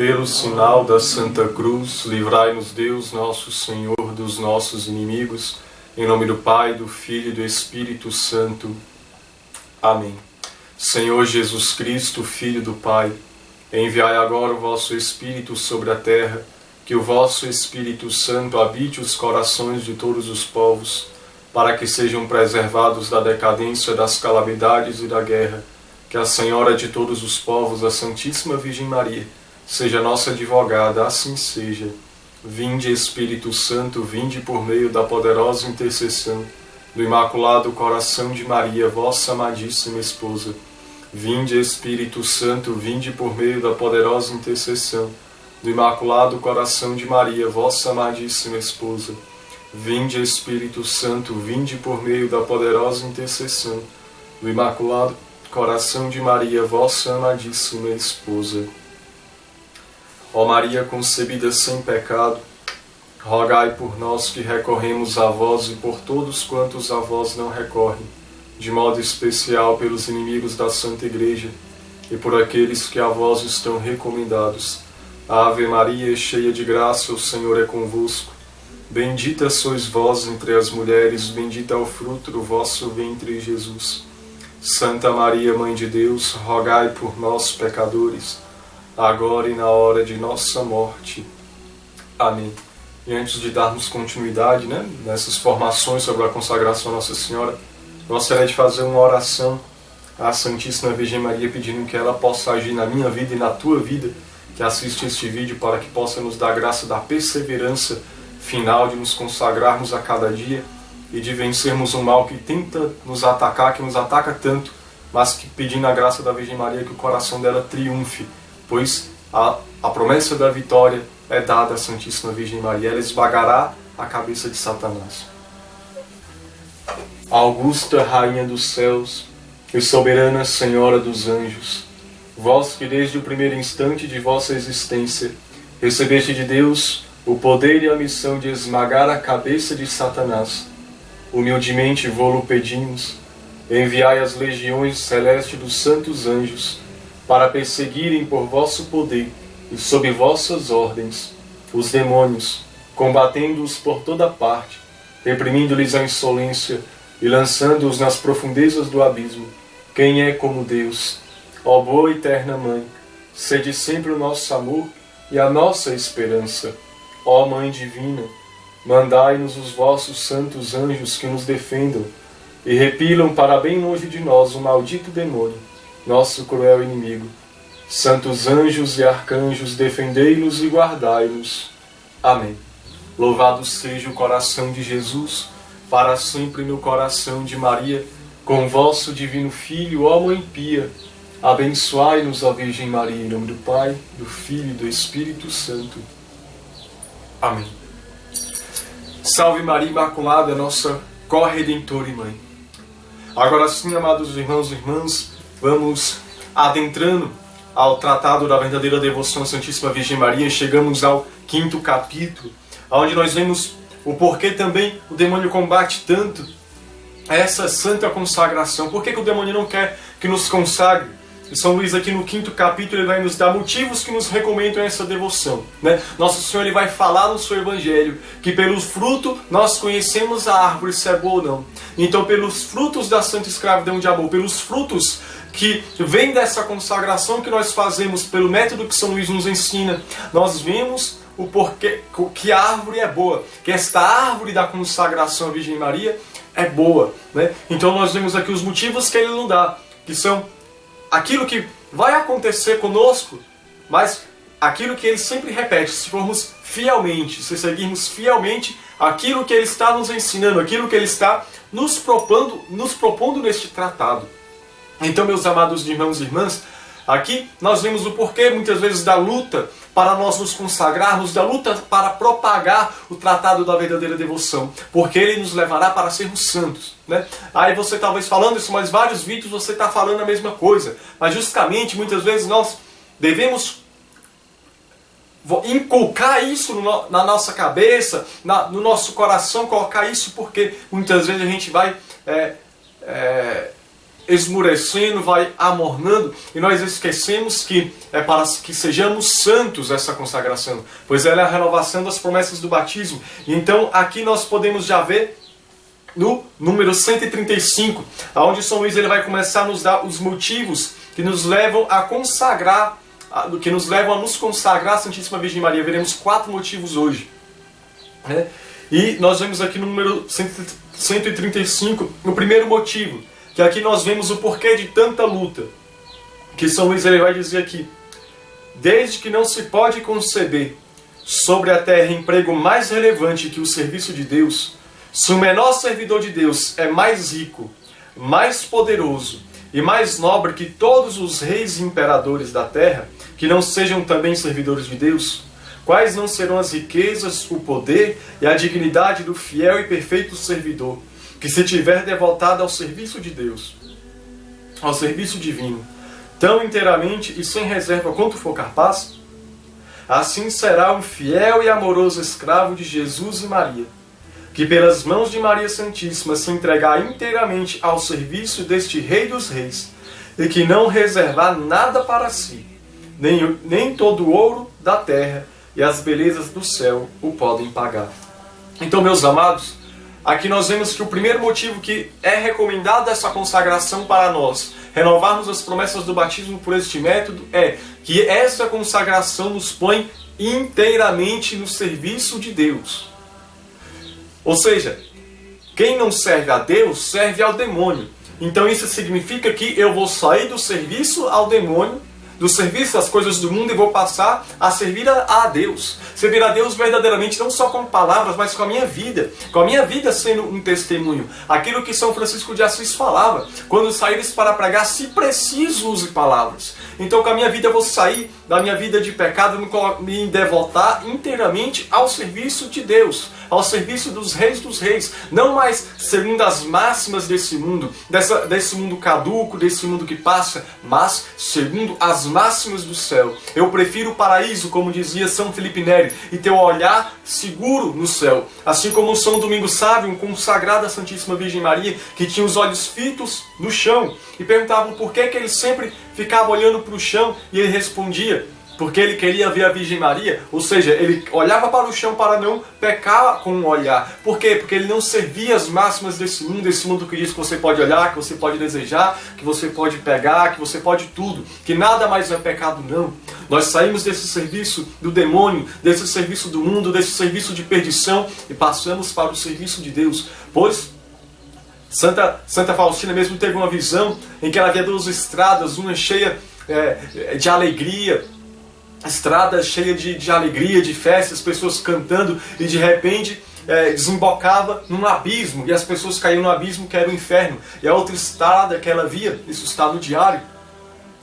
Pelo sinal da Santa Cruz, livrai-nos Deus, nosso Senhor, dos nossos inimigos. Em nome do Pai, do Filho e do Espírito Santo. Amém. Senhor Jesus Cristo, Filho do Pai, enviai agora o vosso Espírito sobre a terra, que o vosso Espírito Santo habite os corações de todos os povos, para que sejam preservados da decadência, das calamidades e da guerra. Que a Senhora de todos os povos, a Santíssima Virgem Maria, seja nossa advogada, assim seja. Vinde, Espírito Santo, vinde por meio da poderosa intercessão do Imaculado Coração de Maria, vossa amadíssima esposa. Vinde, Espírito Santo, vinde por meio da poderosa intercessão do Imaculado Coração de Maria, vossa amadíssima esposa. Vinde, Espírito Santo, vinde por meio da poderosa intercessão do Imaculado Coração de Maria, vossa amadíssima esposa. Ó Maria concebida sem pecado, rogai por nós que recorremos a vós e por todos quantos a vós não recorrem, de modo especial pelos inimigos da Santa Igreja e por aqueles que a vós estão recomendados. Ave Maria, cheia de graça, o Senhor é convosco. Bendita sois vós entre as mulheres, bendito é o fruto do vosso ventre, Jesus. Santa Maria, Mãe de Deus, rogai por nós, pecadores, agora e na hora de nossa morte. Amém. E antes de darmos continuidade, nessas formações sobre a consagração a Nossa Senhora, gostaria de fazer uma oração à Santíssima Virgem Maria, pedindo que ela possa agir na minha vida e na tua vida, que assiste este vídeo, para que possa nos dar graça da perseverança final, de nos consagrarmos a cada dia e de vencermos o mal que tenta nos atacar, que nos ataca tanto, mas que, pedindo a graça da Virgem Maria, que o coração dela triunfe, pois a promessa da vitória é dada à Santíssima Virgem Maria. Ela esmagará a cabeça de Satanás. Augusta Rainha dos céus e soberana Senhora dos anjos, vós que desde o primeiro instante de vossa existência recebeste de Deus o poder e a missão de esmagar a cabeça de Satanás, humildemente vô-lo pedimos, enviai as legiões celestes dos santos anjos, para perseguirem por vosso poder e sob vossas ordens os demônios, combatendo-os por toda parte, reprimindo-lhes a insolência e lançando-os nas profundezas do abismo. Quem é como Deus? Ó boa e eterna Mãe, sede sempre o nosso amor e a nossa esperança. Ó Mãe divina, mandai-nos os vossos santos anjos que nos defendam e repilam para bem longe de nós o maldito demônio, nosso cruel inimigo. Santos anjos e arcanjos, defendei-nos e guardai-nos. Amém. Louvado seja o coração de Jesus, para sempre no coração de Maria, com vosso divino Filho, ó Mãe pia. Abençoai-nos, ó Virgem Maria, em nome do Pai, do Filho e do Espírito Santo. Amém. Salve Maria Imaculada, nossa corredentora e Mãe. Agora sim, amados irmãos e irmãs, vamos adentrando ao tratado da verdadeira devoção à Santíssima Virgem Maria. Chegamos ao 5º capítulo, onde nós vemos o porquê também o demônio combate tanto essa santa consagração. Por que o demônio não quer que nos consagre? E São Luís aqui no 5º capítulo ele vai nos dar motivos que nos recomendam essa devoção. Nosso Senhor ele vai falar no seu Evangelho que pelo fruto nós conhecemos a árvore, se é boa ou não. Então pelos frutos da santa escravidão de amor, pelos frutos que vem dessa consagração que nós fazemos pelo método que São Luís nos ensina, nós vemos o porquê que a árvore é boa, que esta árvore da consagração à Virgem Maria é boa. Então nós vemos aqui os motivos que ele não dá, que são aquilo que vai acontecer conosco, mas aquilo que ele sempre repete, se formos fielmente, se seguirmos fielmente aquilo que ele está nos ensinando, aquilo que ele está nos propondo neste tratado. Então, meus amados irmãos e irmãs, aqui nós vemos o porquê muitas vezes da luta para nós nos consagrarmos, da luta para propagar o tratado da verdadeira devoção, porque ele nos levará para sermos santos. Aí você talvez falando isso, mas vários vídeos você está falando a mesma coisa, mas justamente muitas vezes nós devemos inculcar isso na nossa cabeça, no nosso coração, colocar isso, porque muitas vezes a gente vai esmurecendo, vai amornando, e nós esquecemos que é para que sejamos santos essa consagração, pois ela é a renovação das promessas do batismo. Então aqui nós podemos já ver no número 135, onde São Luís ele vai começar a nos dar os motivos que nos levam a consagrar, que nos levam a nos consagrar à Santíssima Virgem Maria. Veremos 4 motivos hoje, né? E nós vemos aqui no número 135 o primeiro motivo, que aqui nós vemos o porquê de tanta luta, que São Luís ele vai dizer aqui: desde que não se pode conceber sobre a terra emprego mais relevante que o serviço de Deus, se o menor servidor de Deus é mais rico, mais poderoso e mais nobre que todos os reis e imperadores da terra, que não sejam também servidores de Deus, quais não serão as riquezas, o poder e a dignidade do fiel e perfeito servidor, que se tiver devotado ao serviço de Deus, ao serviço divino, tão inteiramente e sem reserva quanto for capaz? Assim será um fiel e amoroso escravo de Jesus e Maria, que pelas mãos de Maria Santíssima se entregar inteiramente ao serviço deste Rei dos Reis, e que não reservar nada para si, nem todo o ouro da terra e as belezas do céu o podem pagar. Então, meus amados, aqui nós vemos que o primeiro motivo que é recomendado essa consagração para nós, renovarmos as promessas do batismo por este método, é que essa consagração nos põe inteiramente no serviço de Deus. Ou seja, quem não serve a Deus, serve ao demônio. Então isso significa que eu vou sair do serviço ao demônio, do serviço às coisas do mundo, e vou passar a servir a Deus. Servir a Deus verdadeiramente, não só com palavras, mas com a minha vida. Com a minha vida sendo um testemunho. Aquilo que São Francisco de Assis falava: quando saíres para pregar, se preciso, use palavras. Então com a minha vida eu vou sair da minha vida de pecado, me devotar inteiramente ao serviço de Deus, ao serviço dos reis, não mais segundo as máximas desse mundo, desse mundo caduco, desse mundo que passa, mas segundo as máximas do céu. Eu prefiro o paraíso, como dizia São Felipe Neri, e ter o olhar seguro no céu. Assim como o São Domingos Sávio, um consagrado à Santíssima Virgem Maria, que tinha os olhos fitos no chão, e perguntavam por que ele sempre ficava olhando para o chão, e ele respondia: porque ele queria ver a Virgem Maria. Ou seja, ele olhava para o chão para não pecar com o olhar. Por quê? Porque ele não servia as máximas desse mundo que diz que você pode olhar, que você pode desejar, que você pode pegar, que você pode tudo, que nada mais é pecado, não. Nós saímos desse serviço do demônio, desse serviço do mundo, desse serviço de perdição, e passamos para o serviço de Deus. Pois Santa Faustina mesmo teve uma visão em que ela via 2 estradas, uma cheia de alegria, estrada cheia de alegria, de festa, as pessoas cantando, e de repente desembocava num abismo, e as pessoas caíam no abismo que era o inferno. E a outra estrada que ela via, isso está no diário,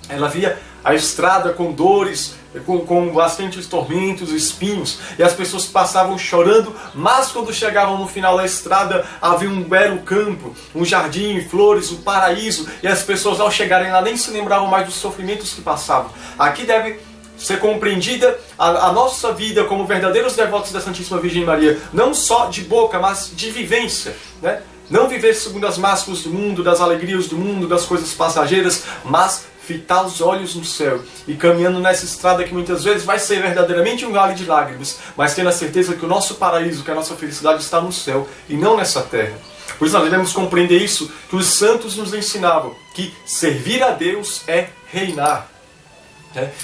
ela via a estrada com dores, com bastantes tormentos, espinhos, e as pessoas passavam chorando, mas quando chegavam no final da estrada havia um belo campo, um jardim, flores, um paraíso, e as pessoas ao chegarem lá nem se lembravam mais dos sofrimentos que passavam. Aqui deve ser compreendida a nossa vida como verdadeiros devotos da Santíssima Virgem Maria, não só de boca, mas de vivência, né? Não viver segundo as máximas do mundo, das alegrias do mundo, das coisas passageiras, mas fitar os olhos no céu e caminhando nessa estrada que muitas vezes vai ser verdadeiramente um vale de lágrimas, mas tendo a certeza que o nosso paraíso, que a nossa felicidade está no céu e não nessa terra. Por isso nós devemos compreender isso, que os santos nos ensinavam, que servir a Deus é reinar.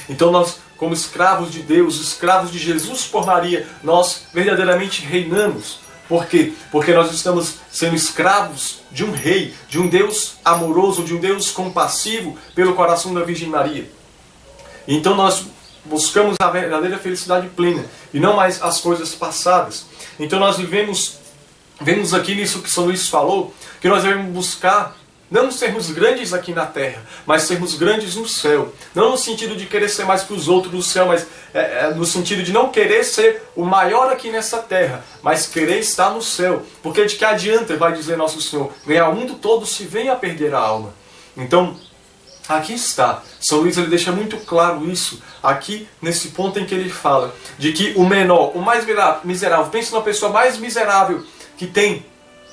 Então nós, como escravos de Deus, escravos de Jesus por Maria, nós verdadeiramente reinamos. Por quê? Porque nós estamos sendo escravos de um rei, de um Deus amoroso, de um Deus compassivo pelo coração da Virgem Maria. Então nós buscamos a verdadeira felicidade plena e não mais as coisas passadas. Então nós vemos aqui nisso que São Luís falou, que nós devemos buscar não sermos grandes aqui na terra, mas sermos grandes no céu. Não no sentido de querer ser mais que os outros no céu, mas no sentido de não querer ser o maior aqui nessa terra, mas querer estar no céu. Porque de que adianta, vai dizer Nosso Senhor, ganhar o mundo todo se vem a perder a alma. Então, aqui está. São Luís ele deixa muito claro isso, aqui nesse ponto em que ele fala de que o menor, o mais miserável, pense numa pessoa mais miserável que tem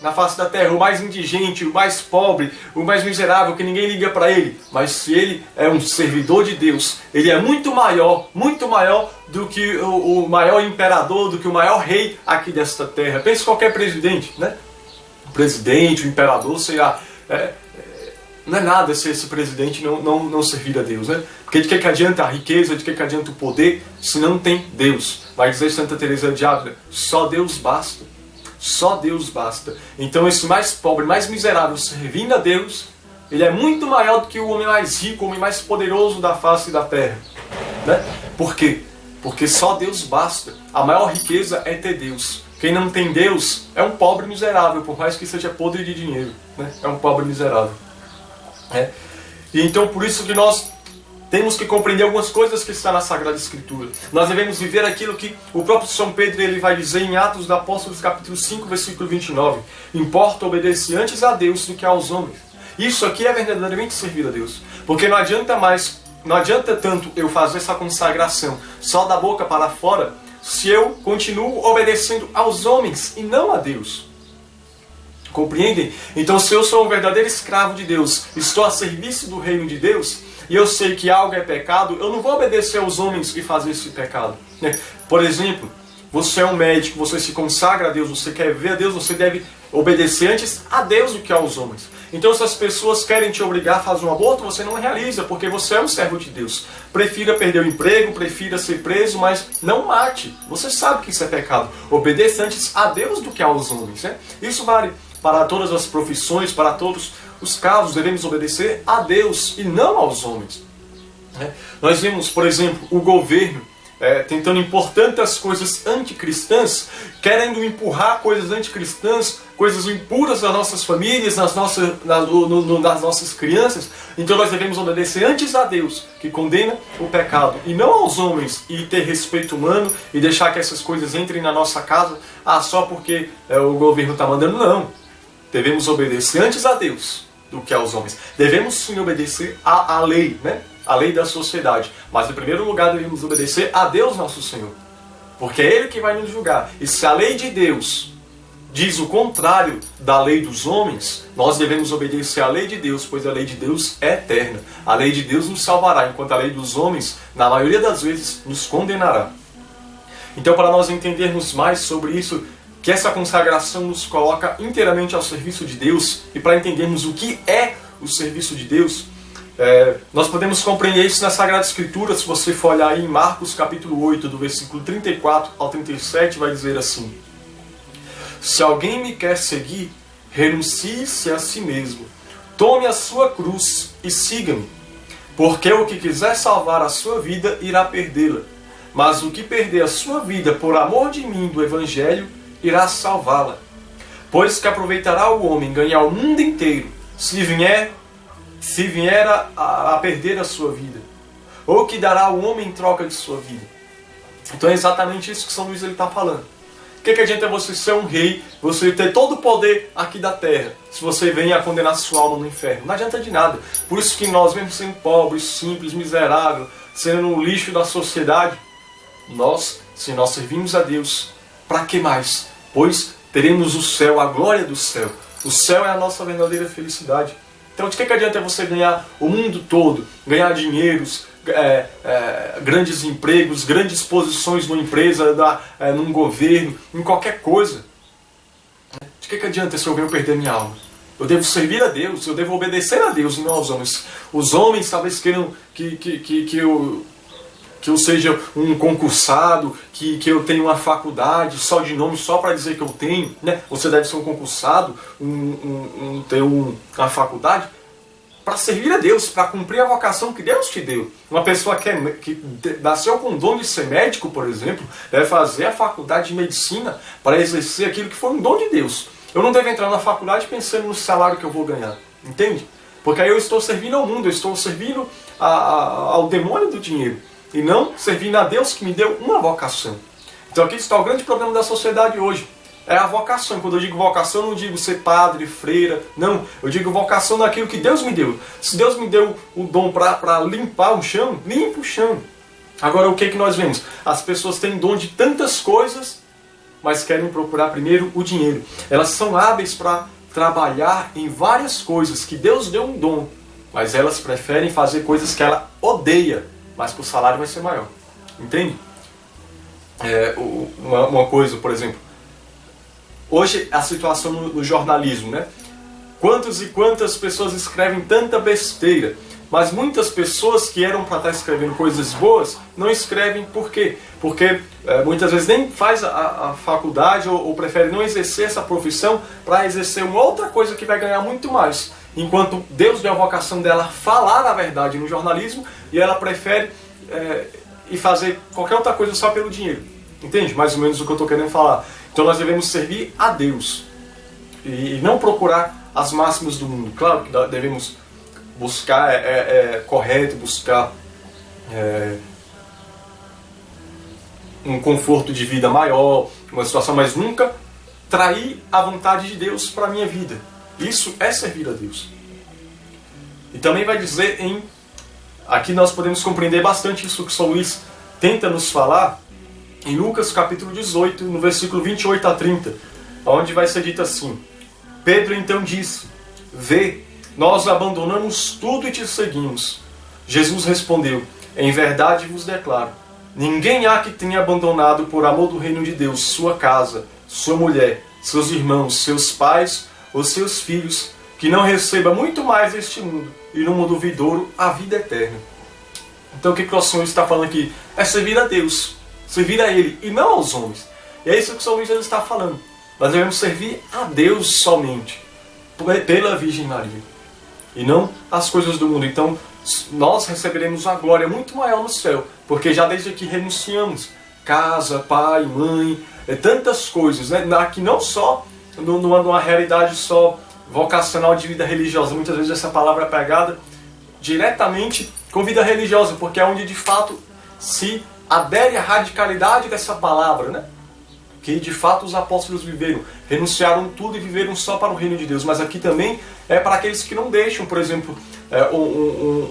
na face da terra, o mais indigente, o mais pobre, o mais miserável, que ninguém liga para ele. Mas se ele é um servidor de Deus, ele é muito maior do que o maior imperador, do que o maior rei aqui desta terra. Pense em qualquer presidente, né? O presidente, o imperador, sei lá. Não é nada se esse presidente não servir a Deus, né? Porque de que adianta a riqueza, de que adianta o poder, se não tem Deus? Vai dizer Santa Teresa de Ávila, só Deus basta. Só Deus basta. Então esse mais pobre, mais miserável, servindo a Deus, ele é muito maior do que o homem mais rico, o homem mais poderoso da face da terra. Né? Por quê? Porque só Deus basta. A maior riqueza é ter Deus. Quem não tem Deus é um pobre miserável, por mais que seja podre de dinheiro. Né? É um pobre miserável. E então por isso que nós temos que compreender algumas coisas que estão na Sagrada Escritura. Nós devemos viver aquilo que o próprio São Pedro ele vai dizer em Atos dos Apóstolos, capítulo 5, versículo 29. Importa obedecer antes a Deus do que aos homens. Isso aqui é verdadeiramente servir a Deus. Porque não adianta tanto eu fazer essa consagração só da boca para fora, se eu continuo obedecendo aos homens e não a Deus. Compreendem? Então se eu sou um verdadeiro escravo de Deus, estou a serviço do reino de Deus, e eu sei que algo é pecado, eu não vou obedecer aos homens e fazer esse pecado. Por exemplo, você é um médico, você se consagra a Deus, você quer ver a Deus, você deve obedecer antes a Deus do que aos homens. Então se as pessoas querem te obrigar a fazer um aborto, você não realiza, porque você é um servo de Deus. Prefira perder o emprego, prefira ser preso, mas não mate. Você sabe que isso é pecado. Obedeça antes a Deus do que aos homens. Isso vale para todas as profissões, para todos os casos, devemos obedecer a Deus e não aos homens. Nós vemos, por exemplo, o governo tentando impor tantas coisas anticristãs, querendo empurrar coisas anticristãs, coisas impuras nas nossas famílias, nas nossas crianças. Então nós devemos obedecer antes a Deus, que condena o pecado, e não aos homens, e ter respeito humano, e deixar que essas coisas entrem na nossa casa, só porque o governo está mandando. Não. Devemos obedecer antes a Deus do que aos homens. Devemos sim obedecer à lei, né? A lei da sociedade. Mas em primeiro lugar devemos obedecer a Deus nosso Senhor. Porque é Ele que vai nos julgar. E se a lei de Deus diz o contrário da lei dos homens, nós devemos obedecer à lei de Deus, pois a lei de Deus é eterna. A lei de Deus nos salvará, enquanto a lei dos homens, na maioria das vezes, nos condenará. Então, para nós entendermos mais sobre isso, que essa consagração nos coloca inteiramente ao serviço de Deus, e para entendermos o que é o serviço de Deus, nós podemos compreender isso na Sagrada Escritura. Se você for olhar aí em Marcos capítulo 8, do versículo 34 ao 37, vai dizer assim: se alguém me quer seguir, renuncie-se a si mesmo, tome a sua cruz e siga-me, porque o que quiser salvar a sua vida irá perdê-la, mas o que perder a sua vida por amor de mim, do Evangelho, irá salvá-la. Pois que aproveitará o homem ganhar o mundo inteiro, se vier a perder a sua vida? Ou que dará o homem em troca de sua vida? Então é exatamente isso que São Luís está falando. O que adianta você ser um rei, você ter todo o poder aqui da terra, se você vem a condenar sua alma no inferno? Não adianta de nada. Por isso que nós, mesmo sendo pobres, simples, miseráveis, sendo o lixo da sociedade, se nós servimos a Deus, para que mais? Pois teremos o céu, a glória do céu. O céu é a nossa verdadeira felicidade. Então de que adianta você ganhar o mundo todo, ganhar dinheiros, grandes empregos, grandes posições numa empresa, num governo, em qualquer coisa? De que adianta se eu venho perder minha alma? Eu devo servir a Deus, eu devo obedecer a Deus e não aos homens. Os homens talvez queiram que eu seja um concursado, que eu tenha uma faculdade só de nome, só para dizer que eu tenho, né? Você deve ser um concursado, ter uma faculdade para servir a Deus, para cumprir a vocação que Deus te deu. Uma pessoa que nasceu com o dom de ser médico, por exemplo, deve fazer a faculdade de medicina para exercer aquilo que foi um dom de Deus. Eu não devo entrar na faculdade pensando no salário que eu vou ganhar, entende? Porque aí eu estou servindo ao mundo, eu estou servindo ao demônio do dinheiro, e não servindo a Deus que me deu uma vocação. Então aqui está o grande problema da sociedade hoje. É a vocação. Quando eu digo vocação, eu não digo ser padre, freira. Não, eu digo vocação daquilo que Deus me deu. Se Deus me deu o dom para limpar o chão, limpa o chão. Agora o que nós vemos? As pessoas têm dom de tantas coisas, mas querem procurar primeiro o dinheiro. Elas são hábeis para trabalhar em várias coisas que Deus deu um dom, mas elas preferem fazer coisas que ela odeia, mas que o salário vai ser maior. Entende? Uma coisa, por exemplo, hoje a situação no jornalismo, né? Quantas e quantas pessoas escrevem tanta besteira, mas muitas pessoas que eram para estar escrevendo coisas boas não escrevem. Por quê? Porque muitas vezes nem faz a faculdade ou prefere não exercer essa profissão para exercer uma outra coisa que vai ganhar muito mais. Enquanto Deus deu a vocação dela falar a verdade no jornalismo e ela prefere ir fazer qualquer outra coisa só pelo dinheiro. Entende? Mais ou menos o que eu estou querendo falar. Então nós devemos servir a Deus e não procurar as máximas do mundo. Claro que devemos buscar, correto buscar um conforto de vida maior, uma situação, mas nunca trair a vontade de Deus para a minha vida. Isso é servir a Deus. E também vai dizer aqui nós podemos compreender bastante isso que São Luís tenta nos falar em Lucas capítulo 18, no versículo 28 a 30, onde vai ser dito assim: Pedro então disse: Vê, nós abandonamos tudo e te seguimos. Jesus respondeu: Em verdade vos declaro, ninguém há que tenha abandonado por amor do reino de Deus sua casa, sua mulher, seus irmãos, seus pais ou seus filhos, que não receba muito mais este mundo e no mundo vindouro a vida eterna. Então o que o Senhor está falando aqui? É servir a Deus, servir a Ele e não aos homens. E é isso que o São Luís está falando. Nós devemos servir a Deus somente, pela Virgem Maria, e não as coisas do mundo. Então nós receberemos uma glória muito maior no céu, porque já desde aqui renunciamos casa, pai, mãe, tantas coisas, né? Aqui não só numa realidade só vocacional de vida religiosa. Muitas vezes essa palavra é pegada diretamente com vida religiosa, porque é onde de fato se adere à radicalidade dessa palavra, né? Que de fato os apóstolos viveram, renunciaram tudo e viveram só para o reino de Deus. Mas aqui também é para aqueles que não deixam, por exemplo,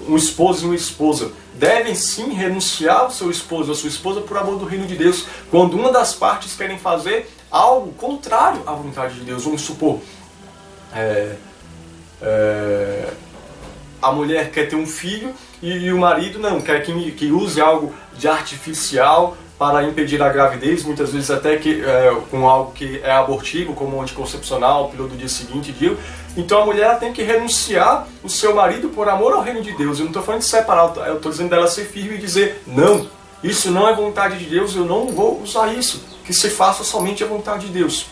um esposo e uma esposa devem sim renunciar ao seu esposo, à sua esposa, por amor do reino de Deus, quando uma das partes querem fazer algo contrário à vontade de Deus. Vamos supor, a mulher quer ter um filho e o marido não, quer que use algo de artificial para impedir a gravidez, muitas vezes até com algo que é abortivo, como anticoncepcional, pílula do dia seguinte, Então a mulher tem que renunciar o seu marido por amor ao reino de Deus. Eu não estou falando de separar, eu estou dizendo dela ser firme e dizer: não, isso não é vontade de Deus, eu não vou usar isso, que se faça somente a vontade de Deus.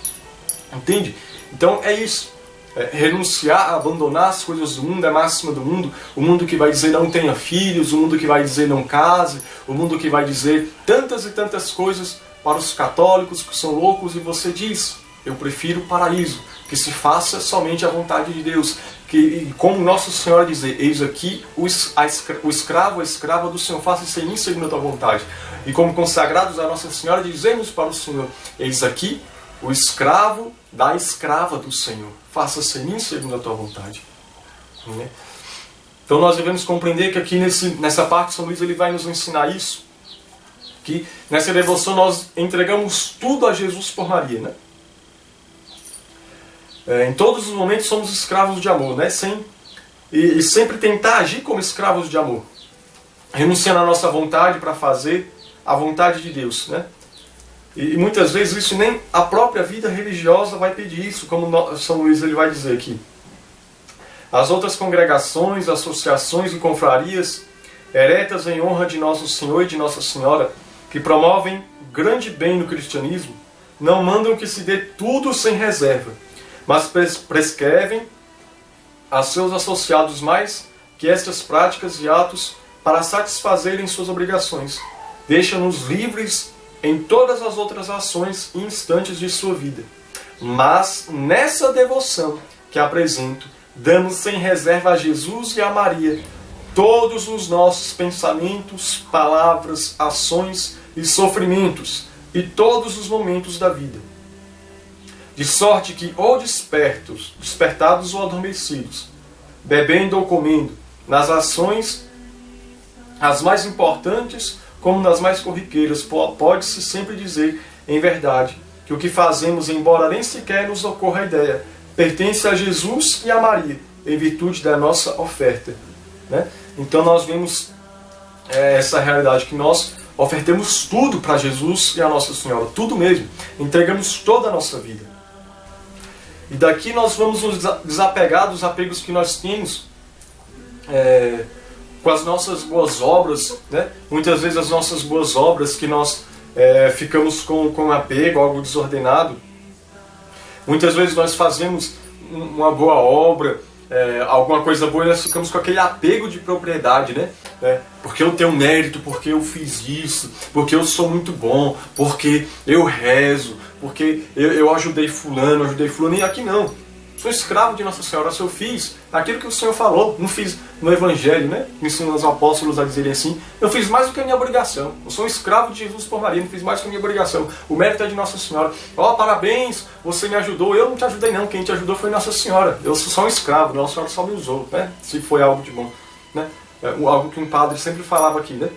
Entende? Então é isso. Renunciar, abandonar as coisas do mundo, é máxima do mundo. O mundo que vai dizer não tenha filhos, o mundo que vai dizer não case, o mundo que vai dizer tantas e tantas coisas para os católicos que são loucos, e você diz: eu prefiro o paraíso, que se faça somente a vontade de Deus. Que, como Nossa Senhora dizer: eis aqui o escravo, a escrava do Senhor, faça-se em mim segundo a tua vontade. E como consagrados a Nossa Senhora, dizemos para o Senhor: eis aqui o escravo da escrava do Senhor, faça-se em mim segundo a tua vontade. Então nós devemos compreender que aqui nessa parte São Luís ele vai nos ensinar isso, que nessa devoção nós entregamos tudo a Jesus por Maria, né? Em todos os momentos somos escravos de amor, né? E sempre tentar agir como escravos de amor, renunciando à nossa vontade para fazer a vontade de Deus, né? E muitas vezes isso nem a própria vida religiosa vai pedir isso, como São Luís ele vai dizer aqui. As outras congregações, associações e confrarias, eretas em honra de Nosso Senhor e de Nossa Senhora, que promovem grande bem no cristianismo, não mandam que se dê tudo sem reserva, mas prescrevem a seus associados mais que estas práticas e atos para satisfazerem suas obrigações. Deixam-nos livres em todas as outras ações e instantes de sua vida. Mas nessa devoção que apresento, damos sem reserva a Jesus e a Maria todos os nossos pensamentos, palavras, ações e sofrimentos, e todos os momentos da vida. De sorte que, ou despertados ou adormecidos, bebendo ou comendo, nas ações as mais importantes como nas mais corriqueiras, pode-se sempre dizer, em verdade, que o que fazemos, embora nem sequer nos ocorra a ideia, pertence a Jesus e a Maria, em virtude da nossa oferta. Né? Então nós vemos essa realidade, que nós ofertemos tudo para Jesus e a Nossa Senhora, tudo mesmo, entregamos toda a nossa vida. E daqui nós vamos nos desapegar dos apegos que nós temos com as nossas boas obras, né? Muitas vezes as nossas boas obras que nós ficamos com apego, algo desordenado. Muitas vezes nós fazemos uma boa obra, alguma coisa boa, e nós ficamos com aquele apego de propriedade, né? Porque eu tenho mérito, porque eu fiz isso, porque eu sou muito bom, porque eu rezo, porque eu ajudei fulano, e aqui não. Sou escravo de Nossa Senhora, se eu fiz aquilo que o Senhor falou, não fiz no Evangelho, né? Me ensinam os apóstolos a dizerem assim, eu fiz mais do que a minha obrigação. Eu sou um escravo de Jesus por Maria, não fiz mais do que a minha obrigação. O mérito é de Nossa Senhora. Parabéns, você me ajudou. Eu não te ajudei não, quem te ajudou foi Nossa Senhora. Eu sou só um escravo, Nossa Senhora só me usou, né? Se foi algo de bom, né? Algo que um padre sempre falava aqui, né?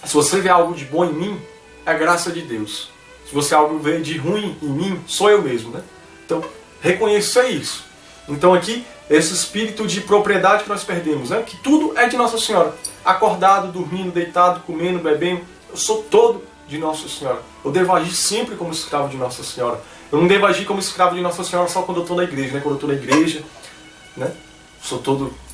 Se você vê algo de bom em mim, é graça de Deus. Se você algo vê de ruim em mim, sou eu mesmo, né? Então, reconhecer isso. Então aqui, esse espírito de propriedade que nós perdemos, né? Que tudo é de Nossa Senhora. Acordado, dormindo, deitado, comendo, bebendo, eu sou todo de Nossa Senhora. Eu devo agir sempre como escravo de Nossa Senhora. Eu não devo agir como escravo de Nossa Senhora só quando eu estou na igreja, né? Quando eu estou na igreja, né?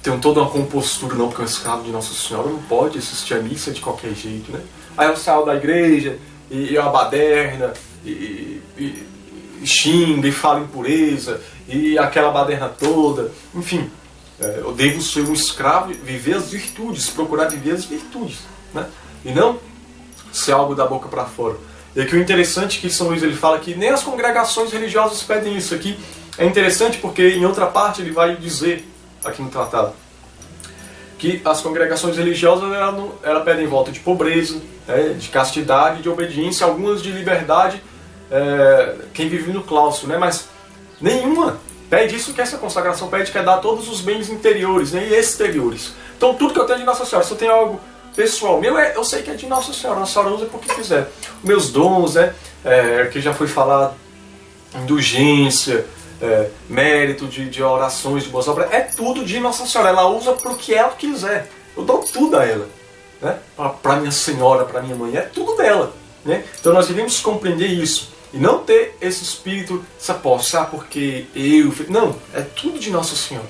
Tenho toda uma compostura, não, porque um escravo de Nossa Senhora não pode assistir a missa de qualquer jeito, né? Aí eu saio da igreja e eu abaderna e xinga e fala impureza e aquela baderna toda, enfim, eu devo ser um escravo e viver as virtudes, procurar viver as virtudes, né? E não ser algo da boca para fora. E aqui o interessante é que São Luís ele fala que nem as congregações religiosas pedem isso. Aqui é interessante porque em outra parte ele vai dizer aqui no tratado que as congregações religiosas ela pedem voto de pobreza, de castidade, de obediência, algumas de liberdade, quem vive no claustro, né? Mas nenhuma pede isso que essa consagração pede, que é dar todos os bens interiores, né? E exteriores. Então tudo que eu tenho é de Nossa Senhora. Se eu tenho algo pessoal meu, eu sei que é de Nossa Senhora. Nossa Senhora usa porque quiser. Meus dons, que já foi falado, indulgência, mérito de orações, de boas obras, é tudo de Nossa Senhora. Ela usa para o que ela quiser. Eu dou tudo a ela, né? Para minha Senhora, para minha mãe, é tudo dela, né? Então nós devemos compreender isso e não ter esse espírito, essa posse, porque eu... Não, é tudo de Nossa Senhora,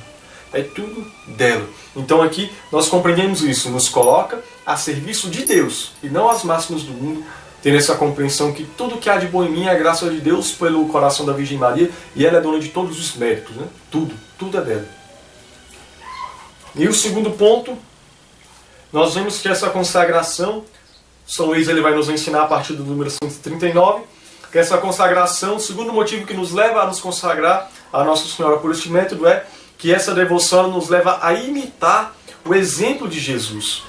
é tudo dela. Então aqui nós compreendemos isso, nos coloca a serviço de Deus e não às máximas do mundo, ter essa compreensão que tudo que há de bom em mim é graça de Deus pelo coração da Virgem Maria, e ela é dona de todos os méritos, né? Tudo é dela. E o segundo ponto, nós vemos que essa consagração, São Luís ele vai nos ensinar a partir do número 139, que essa consagração, o segundo motivo que nos leva a nos consagrar a Nossa Senhora por este método é que essa devoção nos leva a imitar o exemplo de Jesus,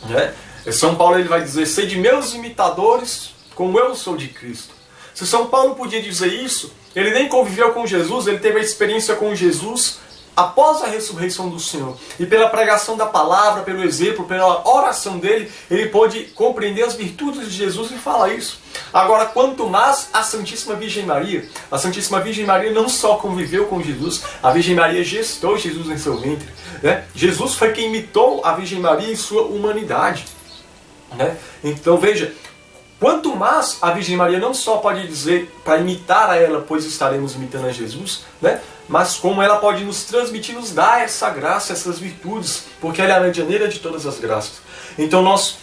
né? São Paulo ele vai dizer, sede meus imitadores, como eu sou de Cristo. Se São Paulo podia dizer isso, ele nem conviveu com Jesus, ele teve a experiência com Jesus após a ressurreição do Senhor. E pela pregação da palavra, pelo exemplo, pela oração dele, ele pôde compreender as virtudes de Jesus e falar isso. Agora, quanto mais a Santíssima Virgem Maria, a Santíssima Virgem Maria não só conviveu com Jesus, a Virgem Maria gestou Jesus em seu ventre, né? Jesus foi quem imitou a Virgem Maria em sua humanidade, né? Então veja, quanto mais a Virgem Maria não só pode dizer para imitar a ela, pois estaremos imitando a Jesus, né? Mas como ela pode nos transmitir, nos dar essa graça, essas virtudes, porque ela é a medianeira de todas as graças. Então nós,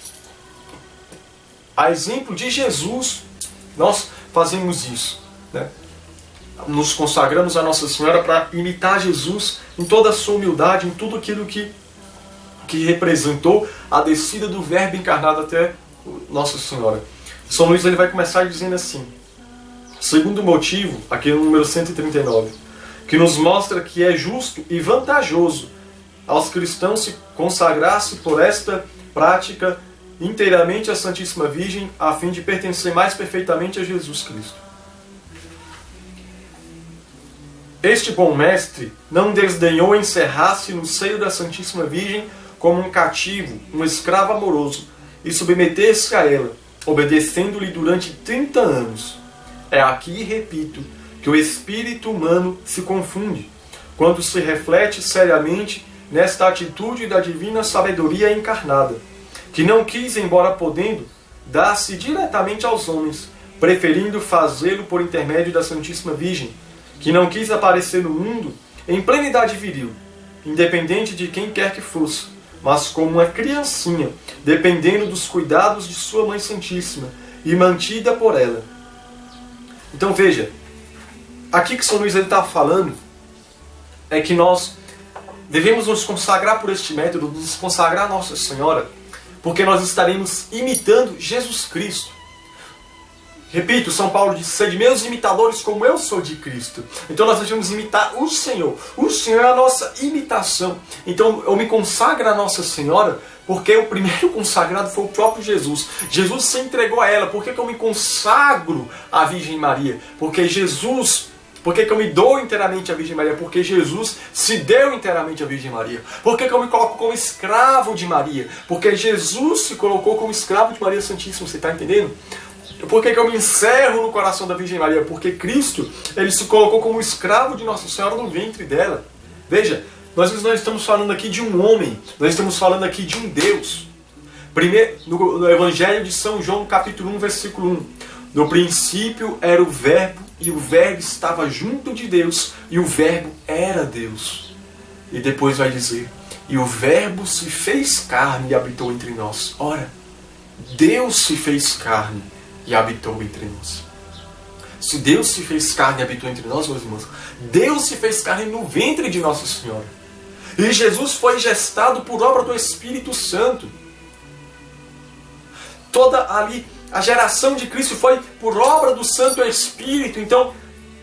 a exemplo de Jesus, nós fazemos isso, né? Nos consagramos a Nossa Senhora para imitar Jesus em toda a sua humildade, em tudo aquilo que representou a descida do Verbo encarnado até Nossa Senhora. São Luís ele vai começar dizendo assim, segundo motivo, aqui no número 139, que nos mostra que é justo e vantajoso aos cristãos se consagrar-se por esta prática inteiramente à Santíssima Virgem, a fim de pertencer mais perfeitamente a Jesus Cristo. Este bom mestre não desdenhou encerrar-se no seio da Santíssima Virgem como um cativo, um escravo amoroso, e submeter-se a ela, obedecendo-lhe durante 30 anos. É aqui, repito, que o espírito humano se confunde, quando se reflete seriamente nesta atitude da divina sabedoria encarnada, que não quis, embora podendo, dar-se diretamente aos homens, preferindo fazê-lo por intermédio da Santíssima Virgem, que não quis aparecer no mundo em plena idade viril, independente de quem quer que fosse, mas como uma criancinha, dependendo dos cuidados de sua Mãe Santíssima e mantida por ela. Então veja, aqui que São Luís está falando é que nós devemos nos consagrar por este método, nos consagrar a Nossa Senhora, porque nós estaremos imitando Jesus Cristo. Repito, São Paulo diz: sede meus imitadores como eu sou de Cristo. Então nós devemos imitar o Senhor. O Senhor é a nossa imitação. Então eu me consagro a Nossa Senhora porque o primeiro consagrado foi o próprio Jesus. Jesus se entregou a ela. Por que eu me consagro à Virgem Maria? Porque eu me dou inteiramente à Virgem Maria? Porque Jesus se deu inteiramente à Virgem Maria. Por que eu me coloco como escravo de Maria? Porque Jesus se colocou como escravo de Maria Santíssima. Você está entendendo? Por que eu me encerro no coração da Virgem Maria? Porque Cristo, ele se colocou como escravo de Nossa Senhora no ventre dela. Veja, nós não estamos falando aqui de um homem, nós estamos falando aqui de um Deus. Primeiro, no Evangelho de São João, capítulo 1, versículo 1. No princípio era o Verbo, e o Verbo estava junto de Deus, e o Verbo era Deus. E depois vai dizer: e o Verbo se fez carne e habitou entre nós. Ora, Deus se fez carne e habitou entre nós. Se Deus se fez carne e habitou entre nós, meus irmãos, Deus se fez carne no ventre de Nossa Senhora. E Jesus foi gestado por obra do Espírito Santo. Toda ali, a geração de Cristo foi por obra do Santo Espírito. Então,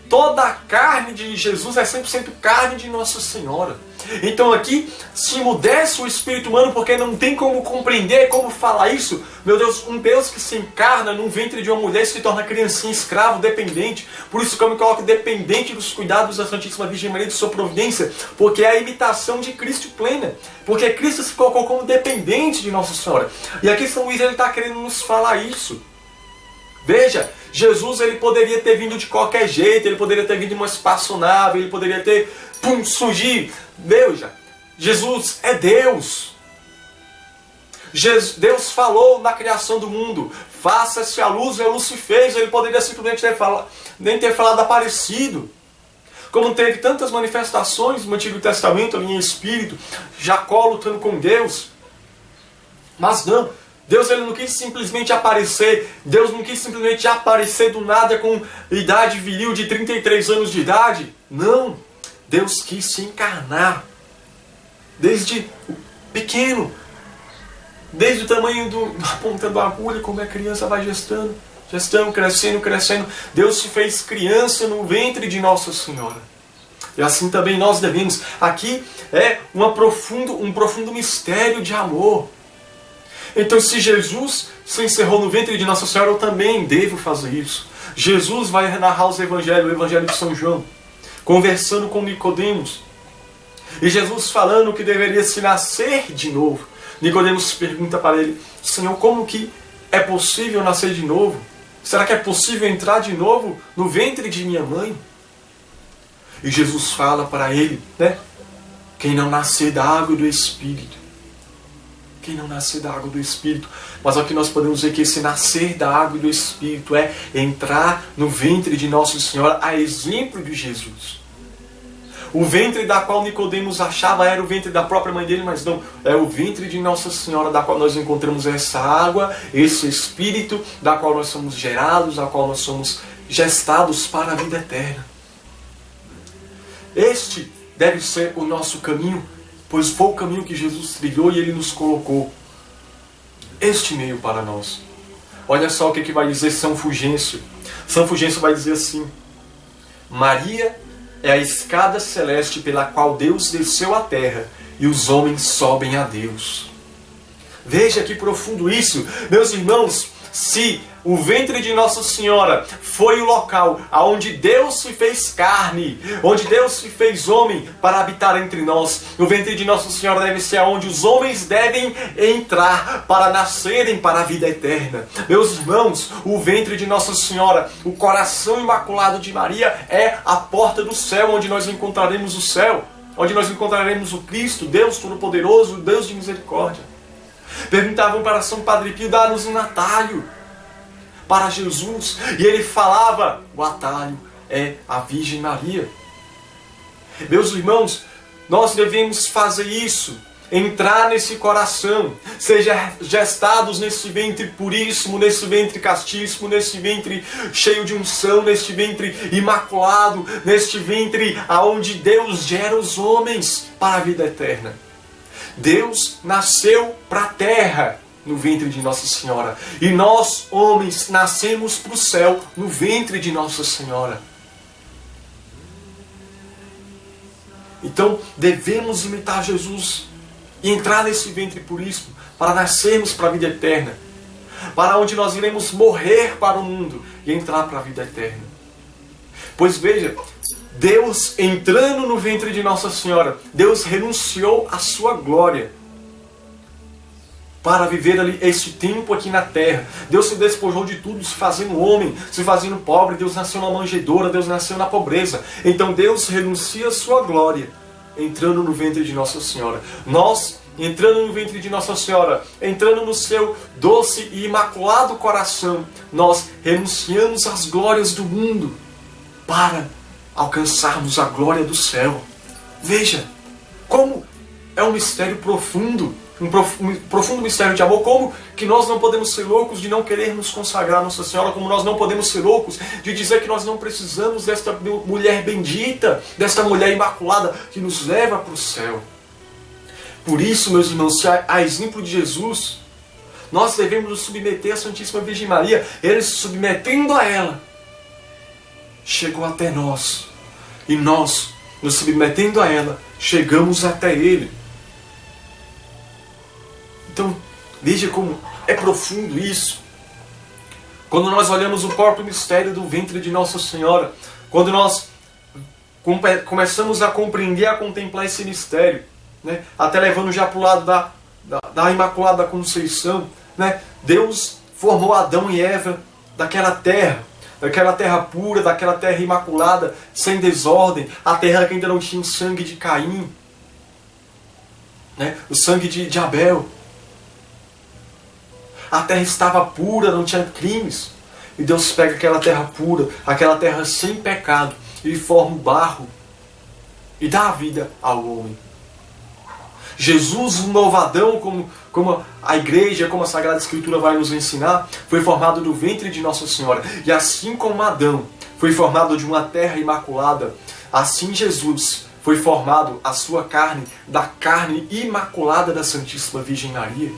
toda a carne de Jesus é 100% carne de Nossa Senhora. Então aqui se emudece o espírito humano, porque não tem como compreender, como falar isso. Meu Deus, um Deus que se encarna num ventre de uma mulher e se torna criancinha, escravo, dependente. Por isso que eu me coloco dependente dos cuidados da Santíssima Virgem Maria, de sua providência, porque é a imitação de Cristo plena. Porque Cristo se colocou como dependente de Nossa Senhora. E aqui São Luís está querendo nos falar isso. Veja, Jesus ele poderia ter vindo de qualquer jeito, ele poderia ter vindo em uma espaçonave, ele poderia ter surgir. Veja, Jesus é Deus. Deus falou na criação do mundo: faça-se a luz, e a luz se fez. Ele poderia simplesmente nem ter falado aparecido. Como teve tantas manifestações no Antigo Testamento, ali em espírito, Jacó lutando com Deus. Mas não, Deus ele não quis simplesmente aparecer. Deus não quis simplesmente aparecer do nada com idade viril de 33 anos de idade. Não, Deus quis se encarnar. Desde pequeno, desde o tamanho da ponta da agulha, como a criança vai gestando, crescendo. Deus se fez criança no ventre de Nossa Senhora. E assim também nós devemos. Aqui é um profundo mistério de amor. Então, se Jesus se encerrou no ventre de Nossa Senhora, eu também devo fazer isso. Jesus vai narrar o Evangelho de São João, conversando com Nicodemos. E Jesus falando que deveria se nascer de novo. Nicodemos pergunta para ele: Senhor, como que é possível nascer de novo? Será que é possível entrar de novo no ventre de minha mãe? E Jesus fala para ele, quem não nascer da água e do Espírito. Quem não nascer da água e do Espírito. Mas aqui nós podemos ver que esse nascer da água e do Espírito é entrar no ventre de Nossa Senhora, a exemplo de Jesus. O ventre da qual Nicodemos achava era o ventre da própria mãe dele, mas não, é o ventre de Nossa Senhora, da qual nós encontramos essa água, esse Espírito, da qual nós somos gerados, da qual nós somos gestados para a vida eterna. Este deve ser o nosso caminho, pois foi o caminho que Jesus trilhou e Ele nos colocou este meio para nós. Olha só o que vai dizer São Fulgêncio. São Fulgêncio vai dizer assim: Maria é a escada celeste pela qual Deus desceu à terra e os homens sobem a Deus. Veja que profundo isso, meus irmãos. se o ventre de Nossa Senhora foi o local onde Deus se fez carne, onde Deus se fez homem para habitar entre nós, o ventre de Nossa Senhora deve ser onde os homens devem entrar para nascerem para a vida eterna. Meus irmãos, o ventre de Nossa Senhora, o coração imaculado de Maria, é a porta do céu, onde nós encontraremos o céu, onde nós encontraremos o Cristo, Deus Todo-Poderoso, Deus de misericórdia. Perguntavam para São Padre Pio, dá-nos um atalho para Jesus, e ele falava, o atalho é a Virgem Maria. Meus irmãos, nós devemos fazer isso, entrar nesse coração, ser gestados nesse ventre puríssimo, nesse ventre castíssimo, nesse ventre cheio de unção, neste ventre imaculado, neste ventre aonde Deus gera os homens para a vida eterna. Deus nasceu para a terra no ventre de Nossa Senhora, e nós, homens, nascemos para o céu no ventre de Nossa Senhora. Então devemos imitar Jesus e entrar nesse ventre puríssimo para nascermos para a vida eterna, para onde nós iremos morrer para o mundo e entrar para a vida eterna. Pois veja, Deus entrando no ventre de Nossa Senhora, Deus renunciou à sua glória para viver ali este tempo aqui na terra. Deus se despojou de tudo, se fazendo homem, se fazendo pobre. Deus nasceu na manjedoura, Deus nasceu na pobreza. Então Deus renuncia à sua glória, entrando no ventre de Nossa Senhora. Nós, entrando no ventre de Nossa Senhora, entrando no seu doce e imaculado coração, nós renunciamos às glórias do mundo para alcançarmos a glória do céu. Veja, como é um mistério profundo, um profundo mistério de amor, como que nós não podemos ser loucos de não querer nos consagrar a Nossa Senhora, como nós não podemos ser loucos de dizer que nós não precisamos desta mulher bendita, desta mulher imaculada que nos leva para o céu. Por isso, meus irmãos, se a exemplo de Jesus, nós devemos nos submeter à Santíssima Virgem Maria. Ele, se submetendo a ela, chegou até nós, e nós, nos submetendo a ela, chegamos até Ele. Então, veja como é profundo isso. Quando nós olhamos o próprio mistério do ventre de Nossa Senhora, quando nós começamos a compreender, a contemplar esse mistério, né, até levando já para o lado da Imaculada Conceição, né, Deus formou Adão e Eva daquela terra pura, daquela terra imaculada, sem desordem, a terra que ainda não tinha o sangue de Caim, né, o sangue de Abel. A terra estava pura, não tinha crimes. E Deus pega aquela terra pura, aquela terra sem pecado, e forma o barro e dá a vida ao homem. Jesus, o novo Adão, como a igreja, como a Sagrada Escritura vai nos ensinar, foi formado do ventre de Nossa Senhora. E assim como Adão foi formado de uma terra imaculada, assim Jesus foi formado a sua carne, da carne imaculada da Santíssima Virgem Maria.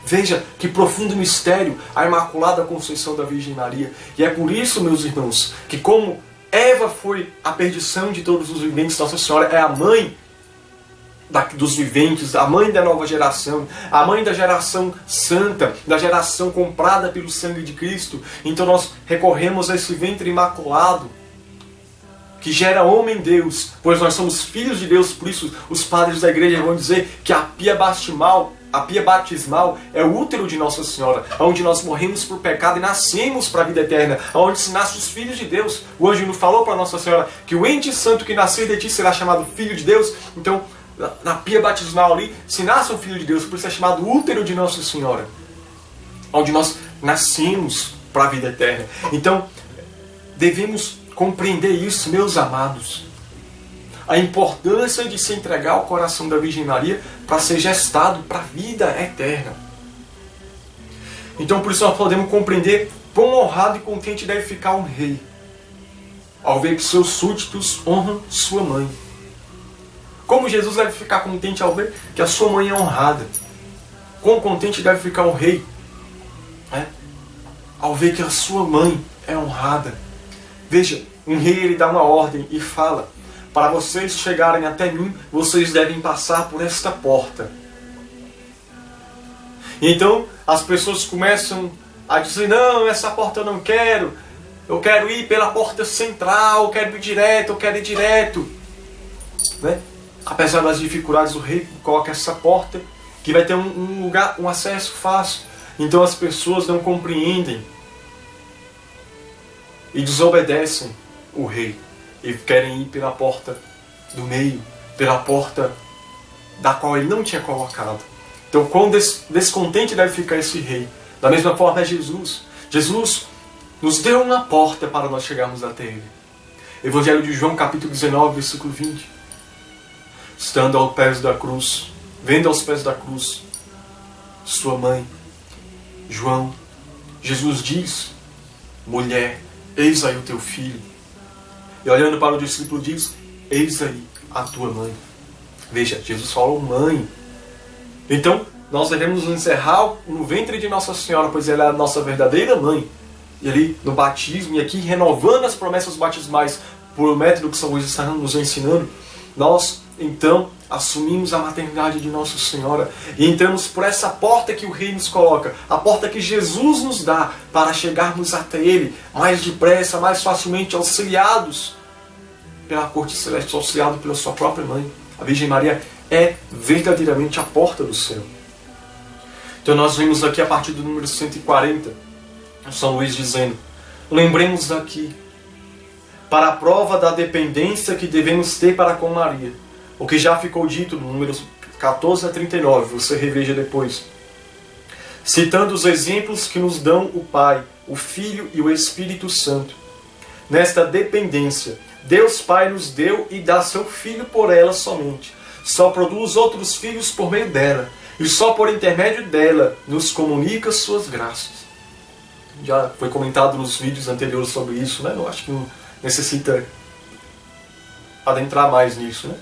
Veja que profundo mistério a Imaculada Conceição da Virgem Maria. E é por isso, meus irmãos, que como Eva foi a perdição de todos os viventes, Nossa Senhora é a mãe dos viventes, a mãe da nova geração, a mãe da geração santa, da geração comprada pelo sangue de Cristo. Então nós recorremos a esse ventre imaculado, que gera homem-deus, pois nós somos filhos de Deus. Por isso os padres da igreja vão dizer que a pia batismal é o útero de Nossa Senhora, onde nós morremos por pecado e nascemos para a vida eterna, onde se nascem os filhos de Deus. O anjo nos falou para Nossa Senhora que o ente santo que nascer de ti será chamado filho de Deus. Então, na pia batismal ali, se nasce um filho de Deus, por isso é chamado útero de Nossa Senhora, onde nós nascemos para a vida eterna. Então, devemos compreender isso, meus amados. A importância de se entregar ao coração da Virgem Maria para ser gestado para a vida eterna. Então por isso nós podemos compreender quão honrado e contente deve ficar um rei ao ver que seus súditos honram sua mãe. Como Jesus deve ficar contente ao ver que a sua mãe é honrada. Quão contente deve ficar um rei, né, ao ver que a sua mãe é honrada. Veja, um rei ele dá uma ordem e fala: para vocês chegarem até mim, vocês devem passar por esta porta. Então as pessoas começam a dizer, não, essa porta eu não quero, eu quero ir pela porta central, eu quero ir direto. Né? Apesar das dificuldades, o rei coloca essa porta que vai ter um lugar, um acesso fácil. Então as pessoas não compreendem e desobedecem o rei e querem ir pela porta do meio, pela porta da qual ele não tinha colocado. Então quão descontente deve ficar esse rei. Da mesma forma é Jesus. Jesus nos deu uma porta para nós chegarmos até ele. Evangelho de João, capítulo 19, versículo 20. Estando aos pés da cruz, vendo aos pés da cruz sua mãe, João, Jesus diz, mulher, eis aí o teu filho. E olhando para o discípulo diz, eis aí a tua mãe. Veja, Jesus falou mãe. Então, nós devemos nos encerrar no ventre de Nossa Senhora, pois ela é a nossa verdadeira mãe. E ali no batismo, e aqui renovando as promessas batismais por o método que São Luís está nos ensinando, nós então assumimos a maternidade de Nossa Senhora e entramos por essa porta que o Rei nos coloca, a porta que Jesus nos dá para chegarmos até Ele mais depressa, mais facilmente, auxiliados pela corte celeste, auxiliados pela sua própria mãe. A Virgem Maria é verdadeiramente a porta do céu. Então nós vemos aqui a partir do número 140, São Luís dizendo, lembremos aqui, para a prova da dependência que devemos ter para com Maria, o que já ficou dito no número 14 a 39, você reveja depois, citando os exemplos que nos dão o Pai, o Filho e o Espírito Santo. Nesta dependência, Deus Pai nos deu e dá seu Filho por ela somente. Só produz outros filhos por meio dela, e só por intermédio dela nos comunica suas graças. Já foi comentado nos vídeos anteriores sobre isso, né? Eu acho que não necessita adentrar mais nisso, né?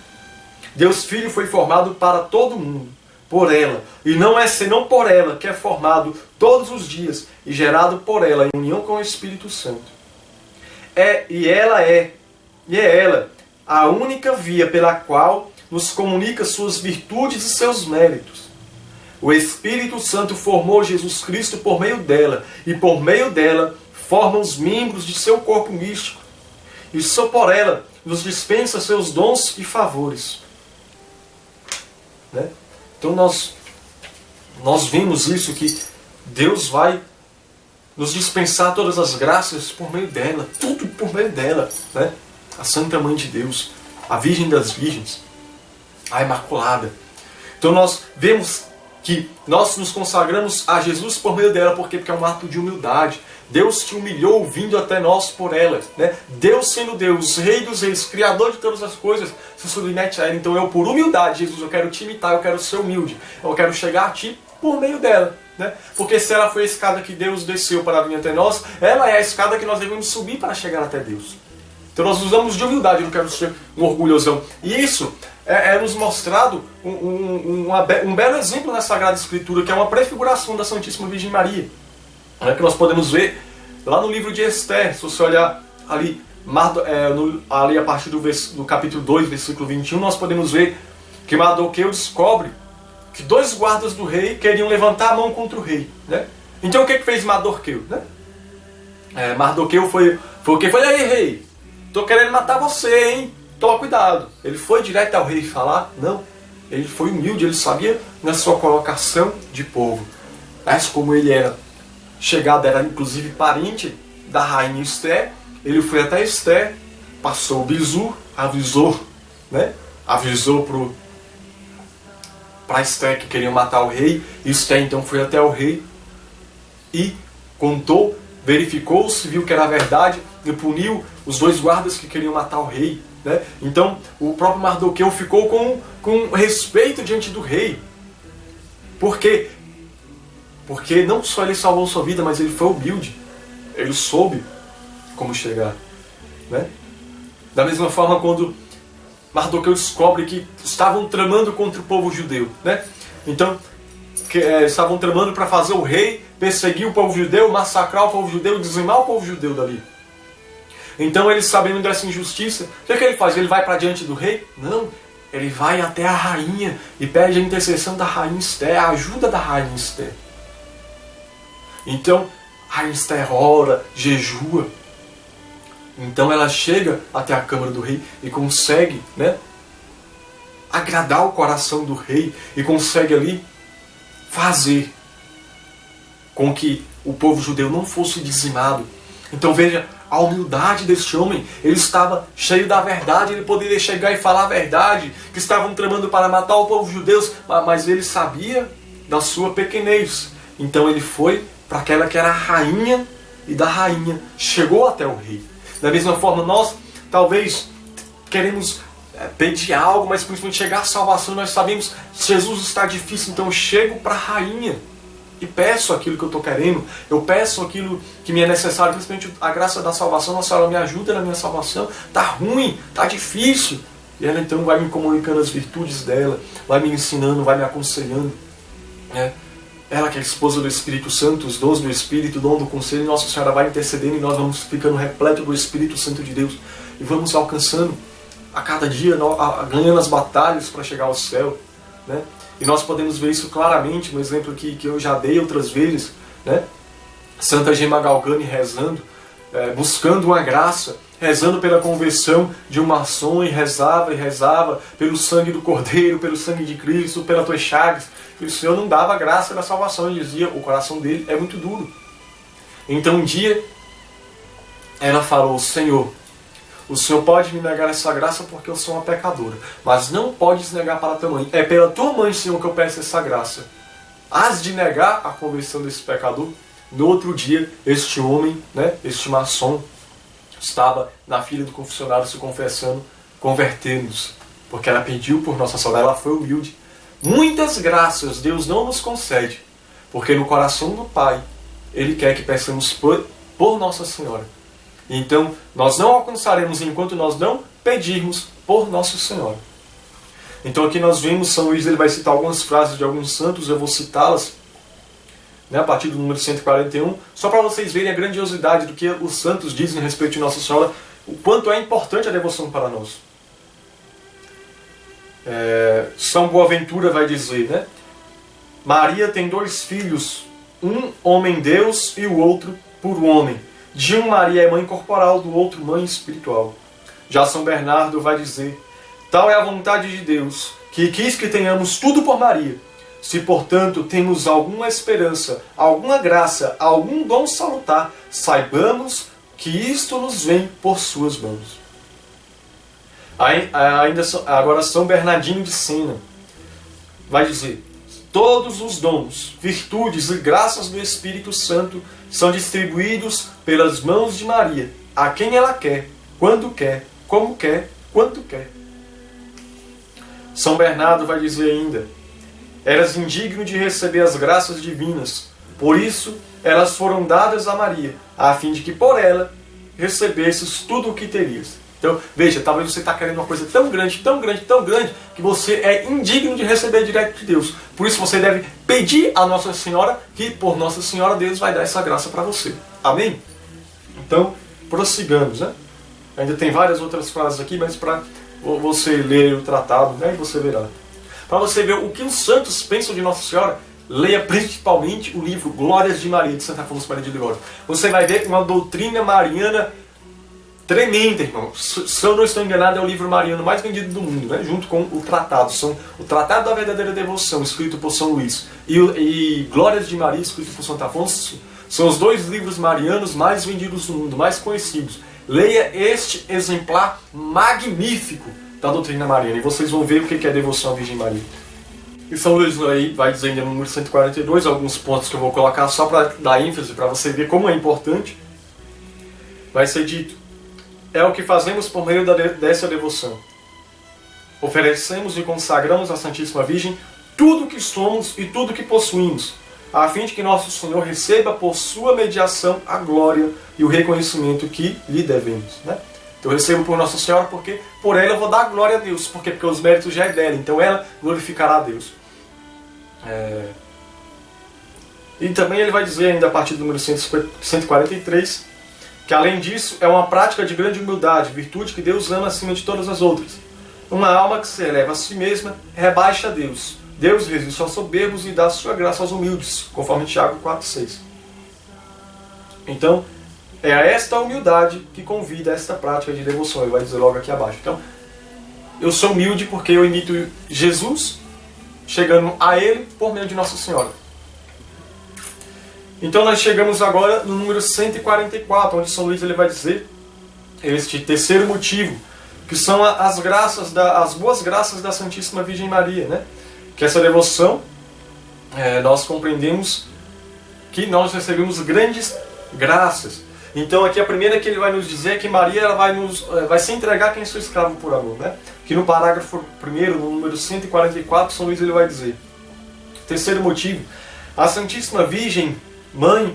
Deus Filho foi formado para todo mundo, por ela, e não é senão por ela que é formado todos os dias e gerado por ela em união com o Espírito Santo. É ela a única via pela qual nos comunica suas virtudes e seus méritos. O Espírito Santo formou Jesus Cristo por meio dela, e por meio dela forma os membros de seu corpo místico. E só por ela nos dispensa seus dons e favores. Né? Então nós vimos isso, que Deus vai nos dispensar todas as graças por meio dela, tudo por meio dela, né? A Santa Mãe de Deus, a Virgem das Virgens, a Imaculada. Então nós vemos que nós nos consagramos a Jesus por meio dela, porque é um ato de humildade. Deus te humilhou vindo até nós por ela, né? Deus sendo Deus, Rei dos Reis, Criador de todas as coisas, se submete a ela. Então eu, por humildade, Jesus, eu quero te imitar, eu quero ser humilde, eu quero chegar a ti por meio dela, né? Porque se ela foi a escada que Deus desceu para vir até nós, ela é a escada que nós devemos subir para chegar até Deus. Então nós usamos de humildade, eu não quero ser um orgulhosão. E isso é nos mostrado um belo exemplo na Sagrada Escritura, que é uma prefiguração da Santíssima Virgem Maria. Que nós podemos ver lá no livro de Esther, se você olhar ali, ali a partir do capítulo 2, versículo 21, nós podemos ver que Mardoqueu descobre que dois guardas do rei queriam levantar a mão contra o rei. Né? Então o que fez Mardoqueu? Né? Mardoqueu foi o que? Foi aí, rei, estou querendo matar você, hein? Toma cuidado. Ele foi direto ao rei falar? Não. Ele foi humilde, ele sabia na sua colocação de povo. Mas como ele era chegado, era inclusive parente da rainha Esther, ele foi até Esther, passou o bizu, avisou, né? Avisou para Esther que queriam matar o rei. Esther então foi até o rei e contou, verificou-se, viu que era verdade e puniu os dois guardas que queriam matar o rei. Né? Então o próprio Mardoqueu ficou com respeito diante do rei. Por quê? Porque não só ele salvou sua vida, mas ele foi humilde. Ele soube como chegar. Né? Da mesma forma, quando Mardoqueu descobre que estavam tramando contra o povo judeu. Né? Então, estavam tramando para fazer o rei perseguir o povo judeu, massacrar o povo judeu, dizimar o povo judeu dali. Então ele, sabendo dessa injustiça, o que ele faz? Ele vai para diante do rei? Não, ele vai até a rainha e pede a intercessão da rainha Esther, a ajuda da rainha Esther. Então, a Esther ora, jejua. Então ela chega até a câmara do rei e consegue, né, agradar o coração do rei e consegue ali fazer com que o povo judeu não fosse dizimado. Então veja a humildade deste homem. Ele estava cheio da verdade, ele poderia chegar e falar a verdade, que estavam tramando para matar o povo judeu, mas ele sabia da sua pequenez. Então ele foi para aquela que era a rainha, e da rainha chegou até o rei. Da mesma forma, nós talvez queremos pedir algo, mas principalmente chegar à salvação, nós sabemos que Jesus está difícil, então eu chego para a rainha e peço aquilo que eu estou querendo, eu peço aquilo que me é necessário, principalmente a graça da salvação. Nossa Senhora me ajuda na minha salvação, está ruim, está difícil. E ela então vai me comunicando as virtudes dela, vai me ensinando, vai me aconselhando. Ela que é a esposa do Espírito Santo, os dons do Espírito, o dom do conselho, Nossa Senhora vai intercedendo e nós vamos ficando repletos do Espírito Santo de Deus e vamos alcançando a cada dia, ganhando as batalhas para chegar ao céu, né? E nós podemos ver isso claramente no exemplo que eu já dei outras vezes, né? Santa Gema Galgani rezando, buscando uma graça, rezando pela conversão de uma maçom, e rezava pelo sangue do Cordeiro, pelo sangue de Cristo, pelas tuas chagas. E o Senhor não dava a graça da salvação, ele dizia, o coração dele é muito duro. Então um dia ela falou, Senhor, o Senhor pode me negar essa graça porque eu sou uma pecadora, mas não podes negar para a tua mãe. É pela tua mãe, Senhor, que eu peço essa graça. Hás de negar a conversão desse pecador? No outro dia, este homem, né, este maçom, estava na fila do confessionário se confessando, convertendo-se, porque ela pediu por Nossa Senhora, ela foi humilde. Muitas graças Deus não nos concede, porque no coração do Pai, Ele quer que peçamos por Nossa Senhora. Então, nós não alcançaremos enquanto nós não pedirmos por Nossa Senhora. Então aqui nós vemos, São Luís ele vai citar algumas frases de alguns santos, eu vou citá-las, né, a partir do número 141, só para vocês verem a grandiosidade do que os santos dizem a respeito de Nossa Senhora, o quanto é importante a devoção para nós. São Boaventura vai dizer, né? Maria tem 2 filhos, um homem-deus e o outro puro homem. De um Maria é mãe corporal, do outro mãe espiritual. Já São Bernardo vai dizer, tal é a vontade de Deus, que quis que tenhamos tudo por Maria. Se, portanto, temos alguma esperança, alguma graça, algum dom salutar, saibamos que isto nos vem por suas mãos. Agora São Bernardino de Sena vai dizer, todos os dons, virtudes e graças do Espírito Santo são distribuídos pelas mãos de Maria, a quem ela quer, quando quer, como quer, quanto quer. São Bernardo vai dizer ainda, eras indigno de receber as graças divinas, por isso elas foram dadas a Maria, a fim de que por ela recebesses tudo o que terias. Então, veja, talvez você está querendo uma coisa tão grande, tão grande, tão grande, que você é indigno de receber direto de Deus. Por isso você deve pedir a Nossa Senhora, que por Nossa Senhora Deus vai dar essa graça para você. Amém? Então, prossigamos, né? Ainda tem várias outras frases aqui, mas para você ler o tratado, né, e você verá. Para você ver o que os santos pensam de Nossa Senhora, leia principalmente o livro Glórias de Maria, de Santa Afonso Maria de Ligório. Você vai ver uma doutrina mariana tremenda, irmão. Se eu não estou enganado, é o livro mariano mais vendido do mundo, né? Junto com o Tratado. São o Tratado da Verdadeira Devoção, escrito por São Luís, e Glórias de Maria, escrito por Santo Afonso, são os 2 livros marianos mais vendidos do mundo, mais conhecidos. Leia este exemplar magnífico da doutrina mariana e vocês vão ver o que é devoção à Virgem Maria. E São Luís aí vai dizendo no número 142 alguns pontos que eu vou colocar só para dar ênfase, para você ver como é importante. Vai ser dito, é o que fazemos por meio dessa devoção. Oferecemos e consagramos à Santíssima Virgem tudo o que somos e tudo o que possuímos, a fim de que nosso Senhor receba por sua mediação a glória e o reconhecimento que lhe devemos. Né? Então eu recebo por Nossa Senhora porque por ela eu vou dar glória a Deus, porque os méritos já é dela, então ela glorificará a Deus. E também ele vai dizer ainda a partir do número 143, que além disso é uma prática de grande humildade, virtude que Deus ama acima de todas as outras. Uma alma que se eleva a si mesma rebaixa a Deus. Deus resiste aos soberbos e dá sua graça aos humildes, conforme Tiago 4,6. Então, é esta humildade que convida a esta prática de devoção. Ele vai dizer logo aqui abaixo. Então, eu sou humilde porque eu imito Jesus, chegando a Ele por meio de Nossa Senhora. Então nós chegamos agora no número 144, onde São Luís ele vai dizer este terceiro motivo, que são as boas graças da Santíssima Virgem Maria, né? Que essa devoção, nós compreendemos que nós recebemos grandes graças. Então aqui a primeira que ele vai nos dizer é que Maria ela vai se entregar a quem é seu escravo por amor, né? Que no parágrafo 1º, no número 144, São Luís ele vai dizer: terceiro motivo, a Santíssima Virgem, Mãe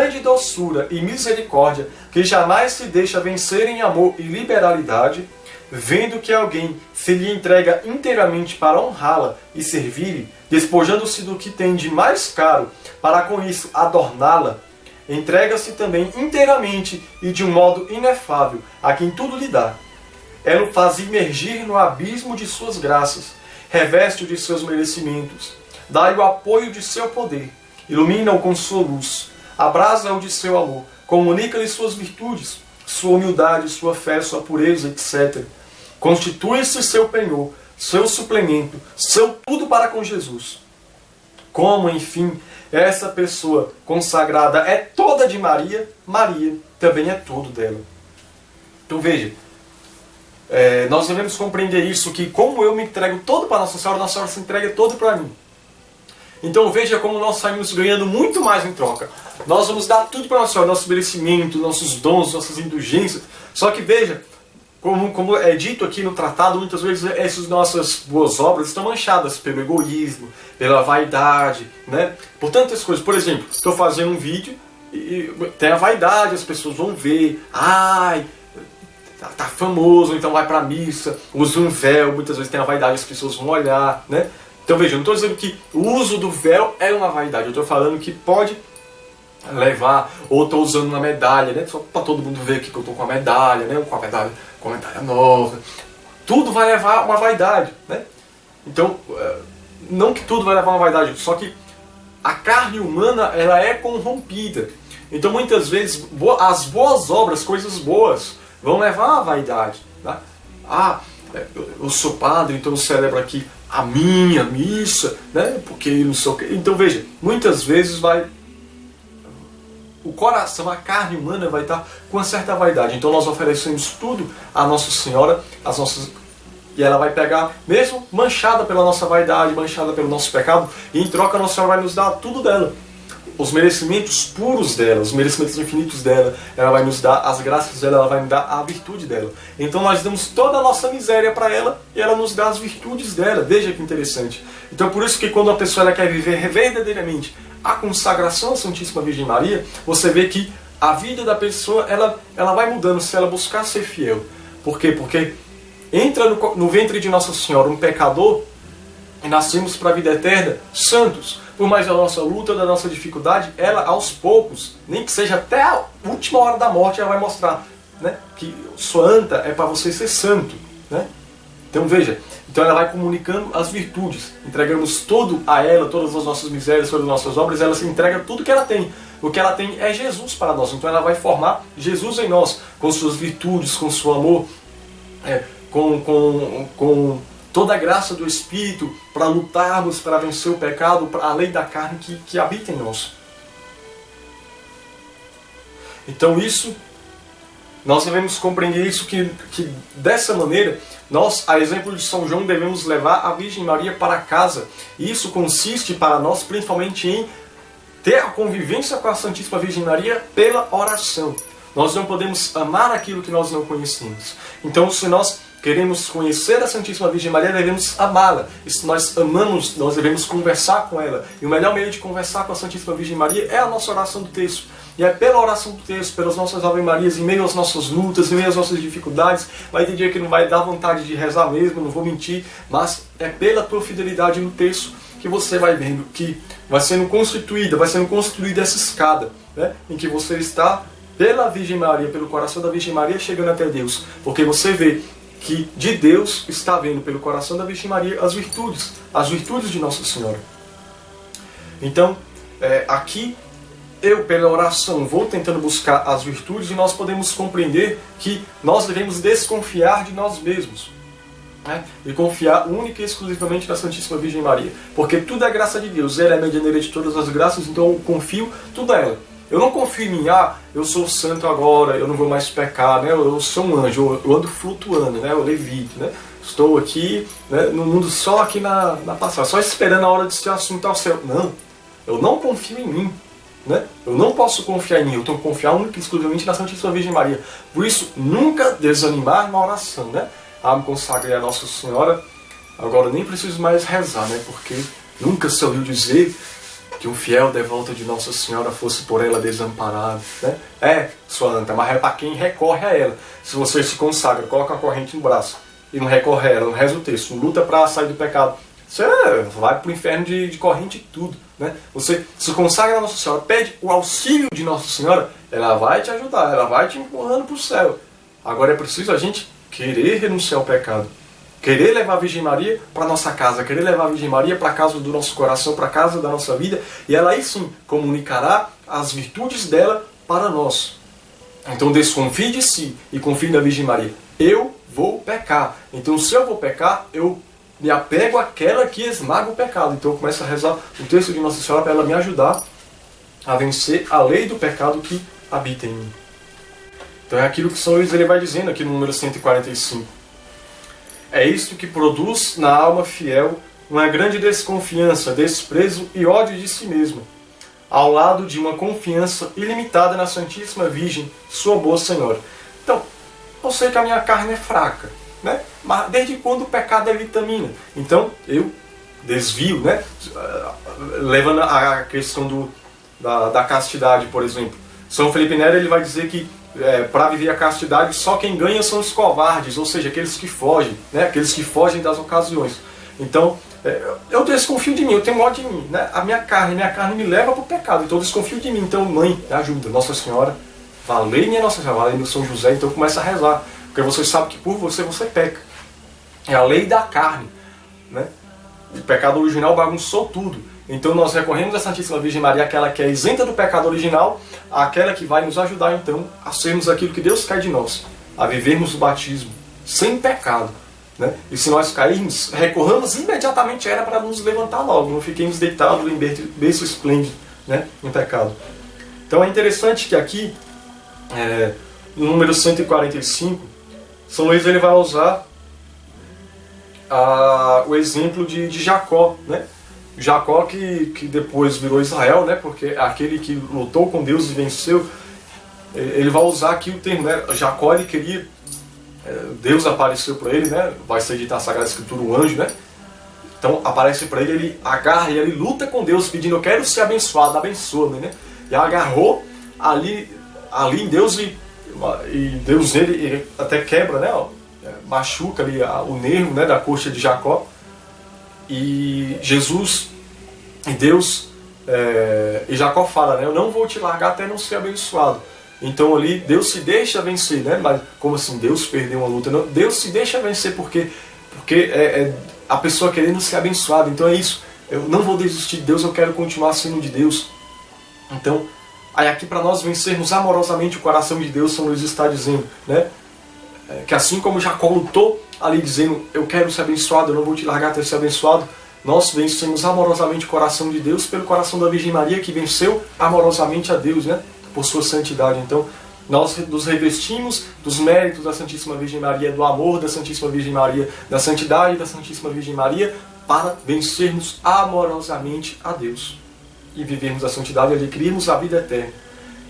de doçura e misericórdia, que jamais se deixa vencer em amor e liberalidade, vendo que alguém se lhe entrega inteiramente para honrá-la e servir-lhe, despojando-se do que tem de mais caro, para com isso adorná-la, entrega-se também inteiramente e de um modo inefável a quem tudo lhe dá. Ela o faz imergir no abismo de suas graças, reveste-o de seus merecimentos, dá-lhe o apoio de seu poder, ilumina-o com sua luz, abrasa-o de seu amor, comunica-lhe suas virtudes, sua humildade, sua fé, sua pureza, etc. Constitui-se seu penhor, seu suplemento, seu tudo para com Jesus. Como, enfim, essa pessoa consagrada é toda de Maria, Maria também é todo dela. Então veja, nós devemos compreender isso, que como eu me entrego todo para Nossa Senhora se entrega todo para mim. Então veja como nós saímos ganhando muito mais em troca. Nós vamos dar tudo para Nossa Senhora, nosso merecimento, nossos dons, nossas indulgências. Só que veja, como é dito aqui no tratado, muitas vezes essas nossas boas obras estão manchadas pelo egoísmo, pela vaidade, né? Por tantas coisas. Por exemplo, estou fazendo um vídeo e tem a vaidade, as pessoas vão ver, tá famoso, então vai para a missa, usa um véu, muitas vezes tem a vaidade, as pessoas vão olhar, né? Então veja, eu não estou dizendo que o uso do véu é uma vaidade, eu estou falando que pode levar, ou estou usando uma medalha, né? Só para todo mundo ver aqui que eu estou com a medalha, né? Com a medalha nova. Tudo vai levar a uma vaidade, né? Então, não que tudo vai levar a uma vaidade, só que a carne humana ela é corrompida. Então muitas vezes as boas obras, coisas boas, vão levar à vaidade, tá? Eu sou padre, então eu celebro aqui a minha missa, né? Porque não sei o que. Então veja, muitas vezes o coração, a carne humana vai estar com uma certa vaidade. Então nós oferecemos tudo à Nossa Senhora, e ela vai pegar, mesmo manchada pela nossa vaidade, manchada pelo nosso pecado, e em troca a Nossa Senhora vai nos dar tudo dela. Os merecimentos puros dela, os merecimentos infinitos dela, ela vai nos dar as graças dela, ela vai nos dar a virtude dela. Então nós damos toda a nossa miséria para ela e ela nos dá as virtudes dela. Veja que interessante. Então por isso que quando a pessoa ela quer viver verdadeiramente a consagração à Santíssima Virgem Maria, você vê que a vida da pessoa ela vai mudando se ela buscar ser fiel. Por quê? Porque entra no ventre de Nossa Senhora um pecador e nascemos para a vida eterna santos. Por mais da nossa luta, da nossa dificuldade, ela aos poucos, nem que seja até a última hora da morte, ela vai mostrar, né, que santa é para você ser santo, né? Então veja, ela vai comunicando as virtudes, entregamos tudo a ela, todas as nossas misérias, todas as nossas obras, ela se entrega tudo que ela tem. O que ela tem é Jesus para nós, então ela vai formar Jesus em nós, com suas virtudes, com seu amor, com toda a graça do Espírito para lutarmos, para vencer o pecado, a lei da carne que habita em nós. Então isso, nós devemos compreender isso, que dessa maneira, nós, a exemplo de São João, devemos levar a Virgem Maria para casa. E isso consiste para nós principalmente em ter a convivência com a Santíssima Virgem Maria pela oração. Nós não podemos amar aquilo que nós não conhecemos. Então se nós queremos conhecer a Santíssima Virgem Maria, devemos amá-la. E se nós amamos, nós devemos conversar com ela. E o melhor meio de conversar com a Santíssima Virgem Maria é a nossa oração do texto. E é pela oração do texto, pelas nossas Ave Marias, em meio às nossas lutas, em meio às nossas dificuldades. Vai ter dia que não vai dar vontade de rezar mesmo, não vou mentir, mas é pela tua fidelidade no texto que você vai vendo que vai sendo constituída essa escada, né, em que você está pela Virgem Maria, pelo coração da Virgem Maria, chegando até Deus. Porque você vê que de Deus está vendo pelo coração da Virgem Maria as virtudes de Nossa Senhora. Então, aqui eu, pela oração, vou tentando buscar as virtudes, e nós podemos compreender que nós devemos desconfiar de nós mesmos, né? E confiar única e exclusivamente na Santíssima Virgem Maria. Porque tudo é graça de Deus, ela é a medianeira de todas as graças, então eu confio tudo a ela. Eu não confio em mim, eu sou santo agora, eu não vou mais pecar, né? Eu sou um anjo, eu ando flutuando, né? Eu levito, né? Estou aqui, né, no mundo, só aqui na passagem, só esperando a hora de ser assunto ao céu. Não, eu não confio em mim, né? Eu não posso confiar em mim, eu tenho que confiar única e exclusivamente na Santíssima Virgem Maria. Por isso, nunca desanimar na oração, né? Me consagrei a Nossa Senhora, agora nem preciso mais rezar, né? Porque nunca se ouviu dizer que um fiel devoto de Nossa Senhora fosse por ela desamparado, né? Sua anta, mas é para quem recorre a ela. Se você se consagra, coloca a corrente no braço e não recorre a ela, não reza o texto, não luta para sair do pecado, você vai para o inferno de corrente e tudo, né? Você se consagra a Nossa Senhora, pede o auxílio de Nossa Senhora, ela vai te ajudar, ela vai te empurrando para o céu. Agora é preciso a gente querer renunciar ao pecado, querer levar a Virgem Maria para nossa casa, querer levar a Virgem Maria para a casa do nosso coração, para a casa da nossa vida, e ela aí sim comunicará as virtudes dela para nós. Então desconfie de si e confie na Virgem Maria. Eu vou pecar. Então se eu vou pecar, eu me apego àquela que esmaga o pecado. Então eu começo a rezar o texto de Nossa Senhora para ela me ajudar a vencer a lei do pecado que habita em mim. Então é aquilo que São Luís ele vai dizendo aqui no número 145. É isto que produz na alma fiel uma grande desconfiança, desprezo e ódio de si mesma, ao lado de uma confiança ilimitada na Santíssima Virgem, sua boa Senhora. Então, eu sei que a minha carne é fraca, né? Mas desde quando o pecado é vitamina? Então, eu desvio, né? Levando a questão da castidade, por exemplo. São Felipe Neri ele vai dizer que para viver a castidade, só quem ganha são os covardes, ou seja, aqueles que fogem, né? Aqueles que fogem das ocasiões. Então, eu desconfio de mim, eu tenho ódio de mim, né? A minha carne me leva para o pecado, então eu desconfio de mim. Então, mãe, me ajuda, Nossa Senhora, valei minha Nossa Senhora, valei meu São José, então começa a rezar, porque você sabe que por você peca. É a lei da carne, né? O pecado original bagunçou tudo. Então nós recorremos à Santíssima Virgem Maria, aquela que é isenta do pecado original, aquela que vai nos ajudar então a sermos aquilo que Deus quer de nós, a vivermos o batismo sem pecado, né? E se nós cairmos, recorramos imediatamente a ela para nos levantar logo, não fiquemos deitados em berço esplêndido, né? Em pecado. Então é interessante que aqui, no número 145, São Luís ele vai usar o exemplo de Jacó, né? Jacó que depois virou Israel, né? Porque aquele que lutou com Deus e venceu, ele vai usar aqui o termo, né? Jacó ele queria, Deus apareceu para ele, né? Vai ser dito na Sagrada Escritura um anjo, né? Então aparece para ele, ele agarra e ele luta com Deus pedindo, eu quero ser abençoado, abençoa-me, né? E agarrou ali em Deus e Deus ele até quebra, né? Machuca ali o nervo, né? Da coxa de Jacó. E Jesus e Deus e Jacó fala, né? Eu não vou te largar até não ser abençoado. Então ali Deus se deixa vencer, né? Mas como assim Deus perdeu uma luta? Não, Deus se deixa vencer porque a pessoa querendo ser abençoada. Então é isso. Eu não vou desistir de Deus, eu quero continuar sendo de Deus. Então, aí aqui para nós vencermos amorosamente o coração de Deus, São Luís está dizendo, né? Que assim como Jacó lutou ali dizendo, eu quero ser abençoado, eu não vou te largar até ser abençoado, nós vencemos amorosamente o coração de Deus pelo coração da Virgem Maria, que venceu amorosamente a Deus, né? Por sua santidade. Então, nós nos revestimos dos méritos da Santíssima Virgem Maria, do amor da Santíssima Virgem Maria, da santidade da Santíssima Virgem Maria, para vencermos amorosamente a Deus e vivermos a santidade e adquirirmos a vida eterna.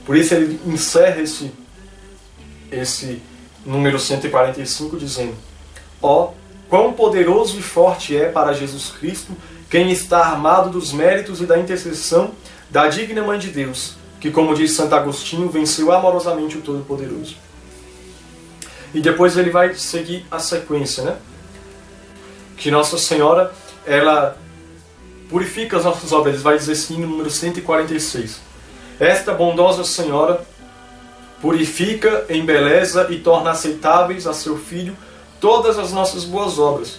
Por isso ele encerra esse número 145 dizendo, ó, quão poderoso e forte é para Jesus Cristo quem está armado dos méritos e da intercessão da digna Mãe de Deus, que, como diz Santo Agostinho, venceu amorosamente o Todo-Poderoso. E depois ele vai seguir a sequência, né? Que Nossa Senhora, ela purifica as nossas obras. Ele vai dizer assim no número 146. Esta bondosa Senhora purifica, embeleza e torna aceitáveis a seu Filho todas as nossas boas obras,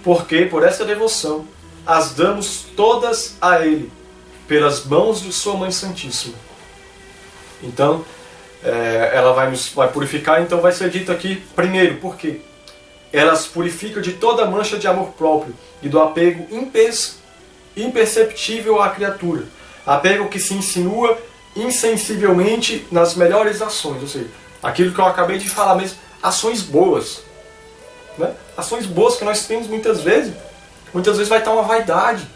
porque por essa devoção as damos todas a Ele, pelas mãos de sua Mãe Santíssima. Então, ela vai purificar, então vai ser dito aqui, primeiro, por quê? Elas purificam de toda mancha de amor próprio e do apego imperceptível à criatura. Apego que se insinua insensivelmente nas melhores ações, ou seja, aquilo que eu acabei de falar mesmo, ações boas. Né? Ações boas que nós temos muitas vezes vai estar uma vaidade.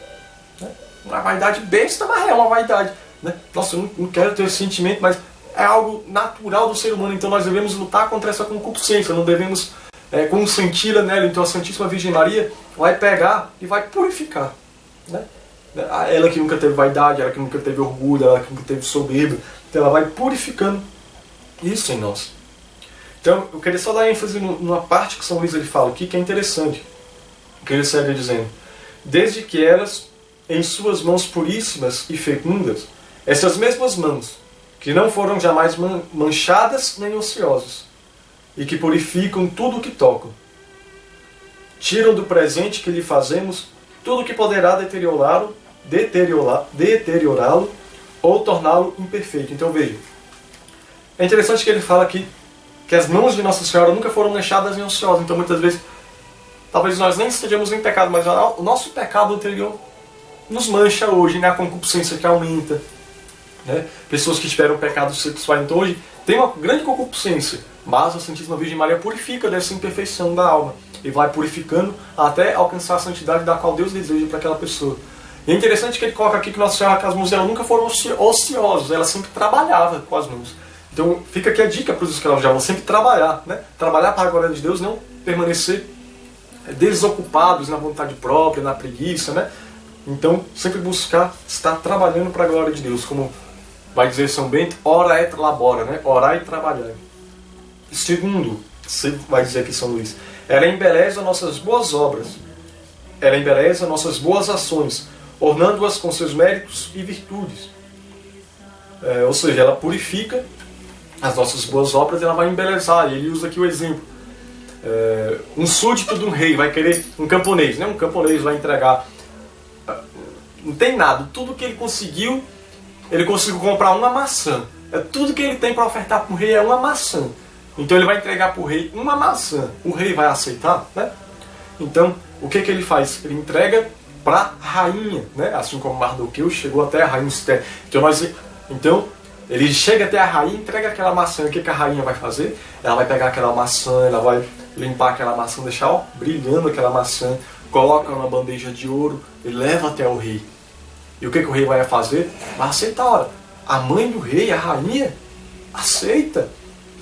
Né? Uma vaidade besta, mas é uma vaidade. Né? Nossa, eu não quero ter esse sentimento, mas é algo natural do ser humano, então nós devemos lutar contra essa concupiscência, não devemos consenti-la nela. Então a Santíssima Virgem Maria vai pegar e vai purificar. Né? Ela que nunca teve vaidade, ela que nunca teve orgulho, ela que nunca teve soberba, então ela vai purificando isso em nós. Então eu queria só dar ênfase numa parte que São Luís ele fala aqui, que é interessante, que ele segue dizendo: desde que elas, em suas mãos puríssimas e fecundas, essas mesmas mãos, que não foram jamais manchadas nem ociosas, e que purificam tudo o que tocam, tiram do presente que lhe fazemos tudo o que poderá deteriorá-lo ou torná-lo imperfeito. Então veja, é interessante que ele fala aqui que as mãos de Nossa Senhora nunca foram manchadas nem ociosas. Então muitas vezes, talvez nós nem estejamos em pecado, mas o nosso pecado anterior nos mancha hoje, né? A concupiscência que aumenta. Né? Pessoas que tiveram pecado sexual, então hoje tem uma grande concupiscência, mas a Santíssima Virgem Maria purifica dessa imperfeição da alma e vai purificando até alcançar a santidade da qual Deus deseja para aquela pessoa. E é interessante que ele coloca aqui que Nossa Senhora, que as mãos dela nunca foram ociosas, ela sempre trabalhava com as mãos. Então fica aqui a dica para os escravos, já vão sempre trabalhar, né? Trabalhar para a glória de Deus, não permanecer desocupados na vontade própria, na preguiça, né? Então sempre buscar estar trabalhando para a glória de Deus, como vai dizer São Bento, ora et labora, né? Orar e trabalhar. Segundo, vai dizer aqui São Luís, ela embeleza nossas boas obras, ela embeleza nossas boas ações, ornando-as com seus méritos e virtudes. Ou seja, ela purifica as nossas boas obras, ela vai embelezar. E ele usa aqui o exemplo. Um súdito de um rei vai querer, um camponês, né? Um camponês vai entregar, não tem nada, tudo que ele conseguiu comprar uma maçã. Tudo que ele tem para ofertar para o rei é uma maçã. Então ele vai entregar para o rei uma maçã. O rei vai aceitar? Né? Então, o que ele faz? Ele entrega para a rainha, né? Assim como Mardoqueu chegou até a rainha Esther. Então, ele chega até a rainha e entrega aquela maçã. O que a rainha vai fazer? Ela vai pegar aquela maçã, ela vai limpar aquela maçã, deixar brilhando aquela maçã, coloca na bandeja de ouro e leva até o rei. E o que o rei vai fazer? Vai aceitar. Ora, a mãe do rei, a rainha, aceita.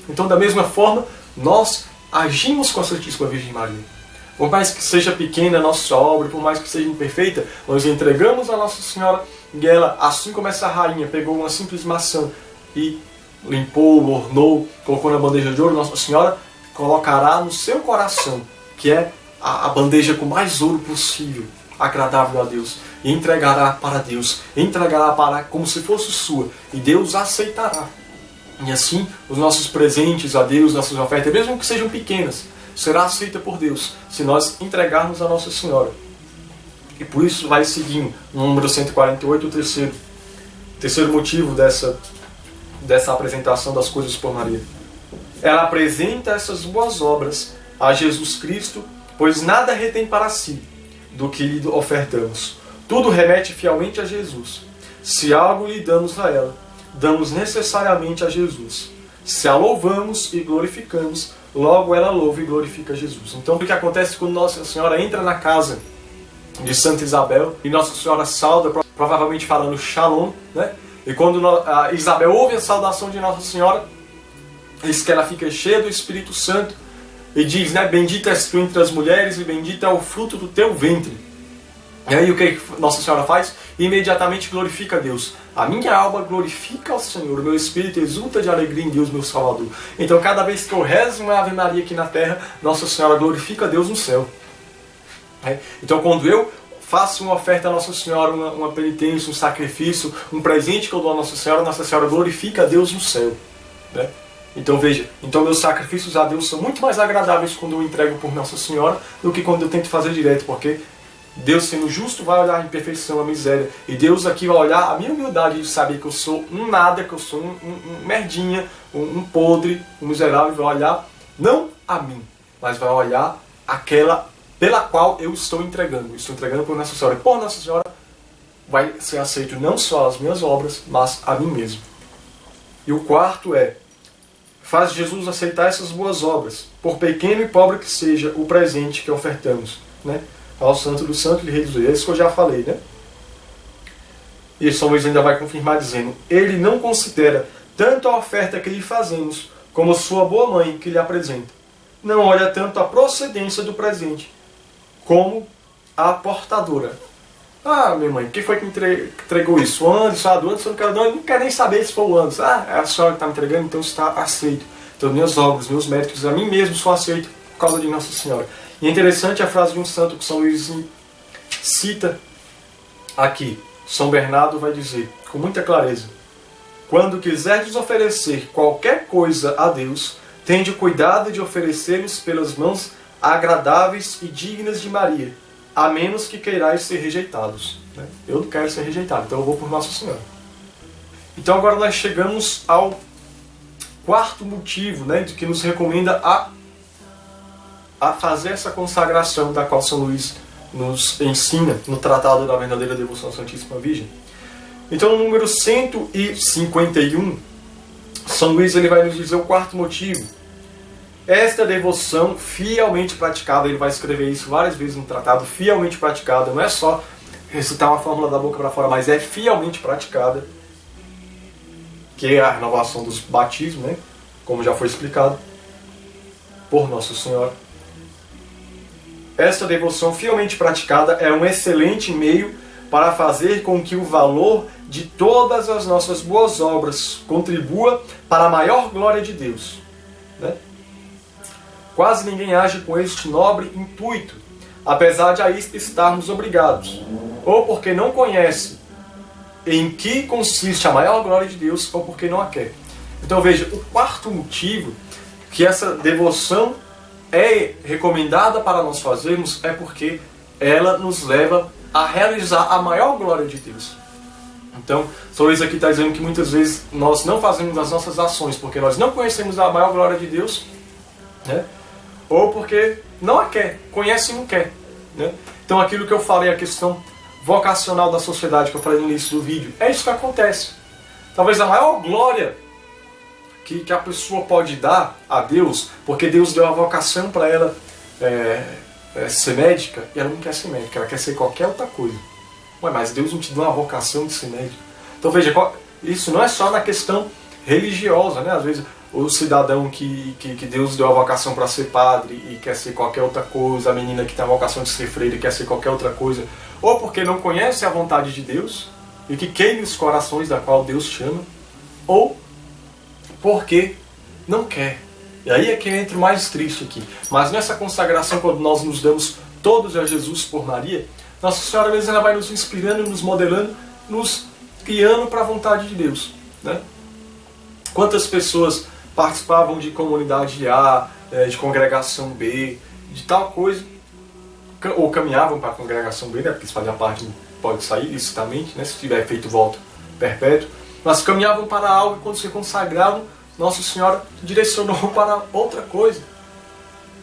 Então, da mesma forma, nós agimos com a Santíssima Virgem Maria. Por mais que seja pequena a nossa obra, por mais que seja imperfeita, nós entregamos a Nossa Senhora e ela, assim como essa rainha, pegou uma simples maçã e limpou, ornou, colocou na bandeja de ouro, Nossa Senhora colocará no seu coração, que é a bandeja com mais ouro possível, agradável a Deus, e entregará para Deus, entregará para como se fosse sua, e Deus aceitará. E assim, os nossos presentes a Deus, nossas ofertas, mesmo que sejam pequenas, será aceita por Deus, se nós entregarmos a Nossa Senhora. E por isso vai seguindo, no número 148, o terceiro motivo dessa apresentação das coisas por Maria. Ela apresenta essas boas obras a Jesus Cristo, pois nada retém para si do que lhe ofertamos. Tudo remete fielmente a Jesus. Se algo lhe damos a ela, damos necessariamente a Jesus. Se a louvamos e glorificamos, logo ela louva e glorifica Jesus. Então o que acontece quando Nossa Senhora entra na casa de Santa Isabel e Nossa Senhora sauda, provavelmente falando Shalom, né? E quando a Isabel ouve a saudação de Nossa Senhora, diz que ela fica cheia do Espírito Santo e diz, né, bendita és tu entre as mulheres e bendito é o fruto do teu ventre. E aí o que Nossa Senhora faz? Imediatamente glorifica a Deus. A minha alma glorifica ao Senhor, o meu espírito exulta de alegria em Deus, meu Salvador. Então cada vez que eu rezo uma Ave Maria aqui na terra, Nossa Senhora glorifica a Deus no céu. Então quando eu faço uma oferta a Nossa Senhora, uma penitência, um sacrifício, um presente que eu dou a Nossa Senhora glorifica a Deus no céu. Né? Então veja, meus sacrifícios a Deus são muito mais agradáveis quando eu entrego por Nossa Senhora do que quando eu tento fazer direto, porque Deus sendo justo vai olhar a imperfeição, a miséria. E Deus aqui vai olhar a minha humildade de saber que eu sou um nada, que eu sou um merdinha, um podre, um miserável. Vai olhar não a mim, mas vai olhar aquela pela qual eu estou entregando. Estou entregando por Nossa Senhora. E por Nossa Senhora vai ser aceito não só as minhas obras, mas a mim mesmo. E o quarto é: faz Jesus aceitar essas boas obras, por pequeno e pobre que seja o presente que ofertamos, né? Ao Santo do Santo e Rei dos Reis. É isso que eu já falei, né? E São Luís ainda vai confirmar dizendo: ele não considera tanto a oferta que lhe fazemos, como sua boa mãe que lhe apresenta. Não olha tanto a procedência do presente, como a portadora. Ah, minha mãe, quem foi que me entregou isso? O Anderson, do Anderson, eu não quero nem saber se foi o Anderson. Ah, é a senhora que está me entregando, então está aceito. Então minhas obras, meus méritos, a mim mesmo sou aceito por causa de Nossa Senhora. E é interessante a frase de um santo que São Luís cita aqui. São Bernardo vai dizer, com muita clareza: quando quiserdes oferecer qualquer coisa a Deus, tende cuidado de oferecê-los pelas mãos agradáveis e dignas de Maria, a menos que queirais ser rejeitados. Eu não quero ser rejeitado, então eu vou por Nossa Senhora. Então agora nós chegamos ao quarto motivo, né, de que nos recomenda a fazer essa consagração da qual São Luís nos ensina no Tratado da Verdadeira Devoção à Santíssima Virgem. Então no número 151, São Luís ele vai nos dizer o quarto motivo. Esta devoção fielmente praticada, ele vai escrever isso várias vezes no tratado, fielmente praticada, não é só recitar uma fórmula da boca para fora, mas é fielmente praticada, que é a renovação dos batismos, né? Como já foi explicado por Nossa Senhora. Esta devoção fielmente praticada é um excelente meio para fazer com que o valor de todas as nossas boas obras contribua para a maior glória de Deus, né? Quase ninguém age com este nobre intuito, apesar de a isto estarmos obrigados, ou porque não conhece em que consiste a maior glória de Deus, ou porque não a quer. Então veja, o quarto motivo que essa devoção é recomendada para nós fazermos é porque ela nos leva a realizar a maior glória de Deus. Então, São Luís aqui está dizendo que muitas vezes nós não fazemos as nossas ações porque nós não conhecemos a maior glória de Deus, né? Ou porque não a quer, conhece e não quer, né? Então aquilo que eu falei, a questão vocacional da sociedade que eu falei no início do vídeo, é isso que acontece. Talvez a maior glória que a pessoa pode dar a Deus, porque Deus deu a vocação para ela ser médica, e ela não quer ser médica, ela quer ser qualquer outra coisa. Ué, mas Deus não te deu uma vocação de ser médico. Então veja, isso não é só na questão religiosa, né? Às vezes o cidadão que Deus deu a vocação para ser padre e quer ser qualquer outra coisa, a menina que tem a vocação de ser freira e quer ser qualquer outra coisa, ou porque não conhece a vontade de Deus e que queime os corações da qual Deus chama, ou porque não quer. E aí é que entra o mais triste aqui. Mas nessa consagração, quando nós nos damos todos a Jesus por Maria, Nossa Senhora mesmo ela vai nos inspirando, nos modelando, nos guiando para a vontade de Deus, né? Quantas pessoas participavam de comunidade A, de congregação B, de tal coisa, ou caminhavam para a congregação B, né? Porque se fazia parte, não pode sair licitamente, né? Se tiver feito voto perpétuo, mas caminhavam para algo e quando se consagraram, Nossa Senhora direcionou para outra coisa,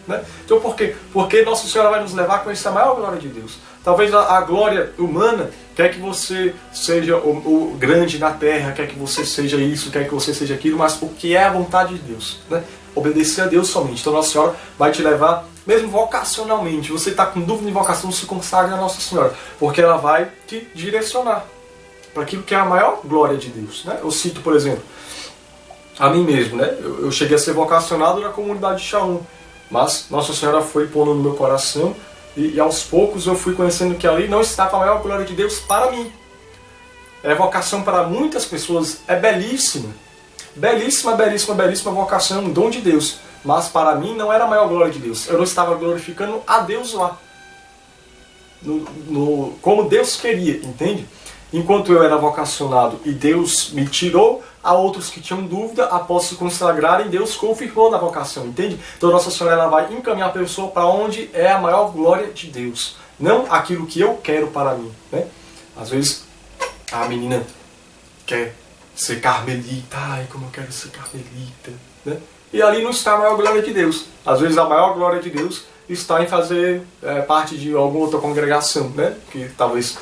né? Então por quê? Porque Nossa Senhora vai nos levar a conhecer a maior glória de Deus. Talvez a glória humana quer que você seja o grande na terra, quer que você seja isso, quer que você seja aquilo, mas o que é a vontade de Deus, né? Obedecer a Deus somente. Então Nossa Senhora vai te levar, mesmo vocacionalmente, você está com dúvida de vocação, se consagre a Nossa Senhora, porque ela vai te direcionar para aquilo que é a maior glória de Deus, né? Eu cito, por exemplo, a mim mesmo, né? Eu cheguei a ser vocacionado na comunidade de Chaum, mas Nossa Senhora foi pondo no meu coração e aos poucos eu fui conhecendo que ali não estava a maior glória de Deus para mim. É vocação para muitas pessoas, é belíssima. Belíssima, belíssima, belíssima vocação, um dom de Deus. Mas para mim não era a maior glória de Deus. Eu não estava glorificando a Deus lá. Como Deus queria, entende? Enquanto eu era vocacionado e Deus me tirou, há outros que tinham dúvida, após se consagrarem, Deus confirmou na vocação, entende? Então Nossa Senhora ela vai encaminhar a pessoa para onde é a maior glória de Deus. não aquilo que eu quero para mim, né? Às vezes a menina quer ser carmelita, ai, como eu quero ser carmelita, né? E ali não está a maior glória de Deus. Às vezes a maior glória de Deus está em fazer parte de alguma outra congregação, né? Que talvez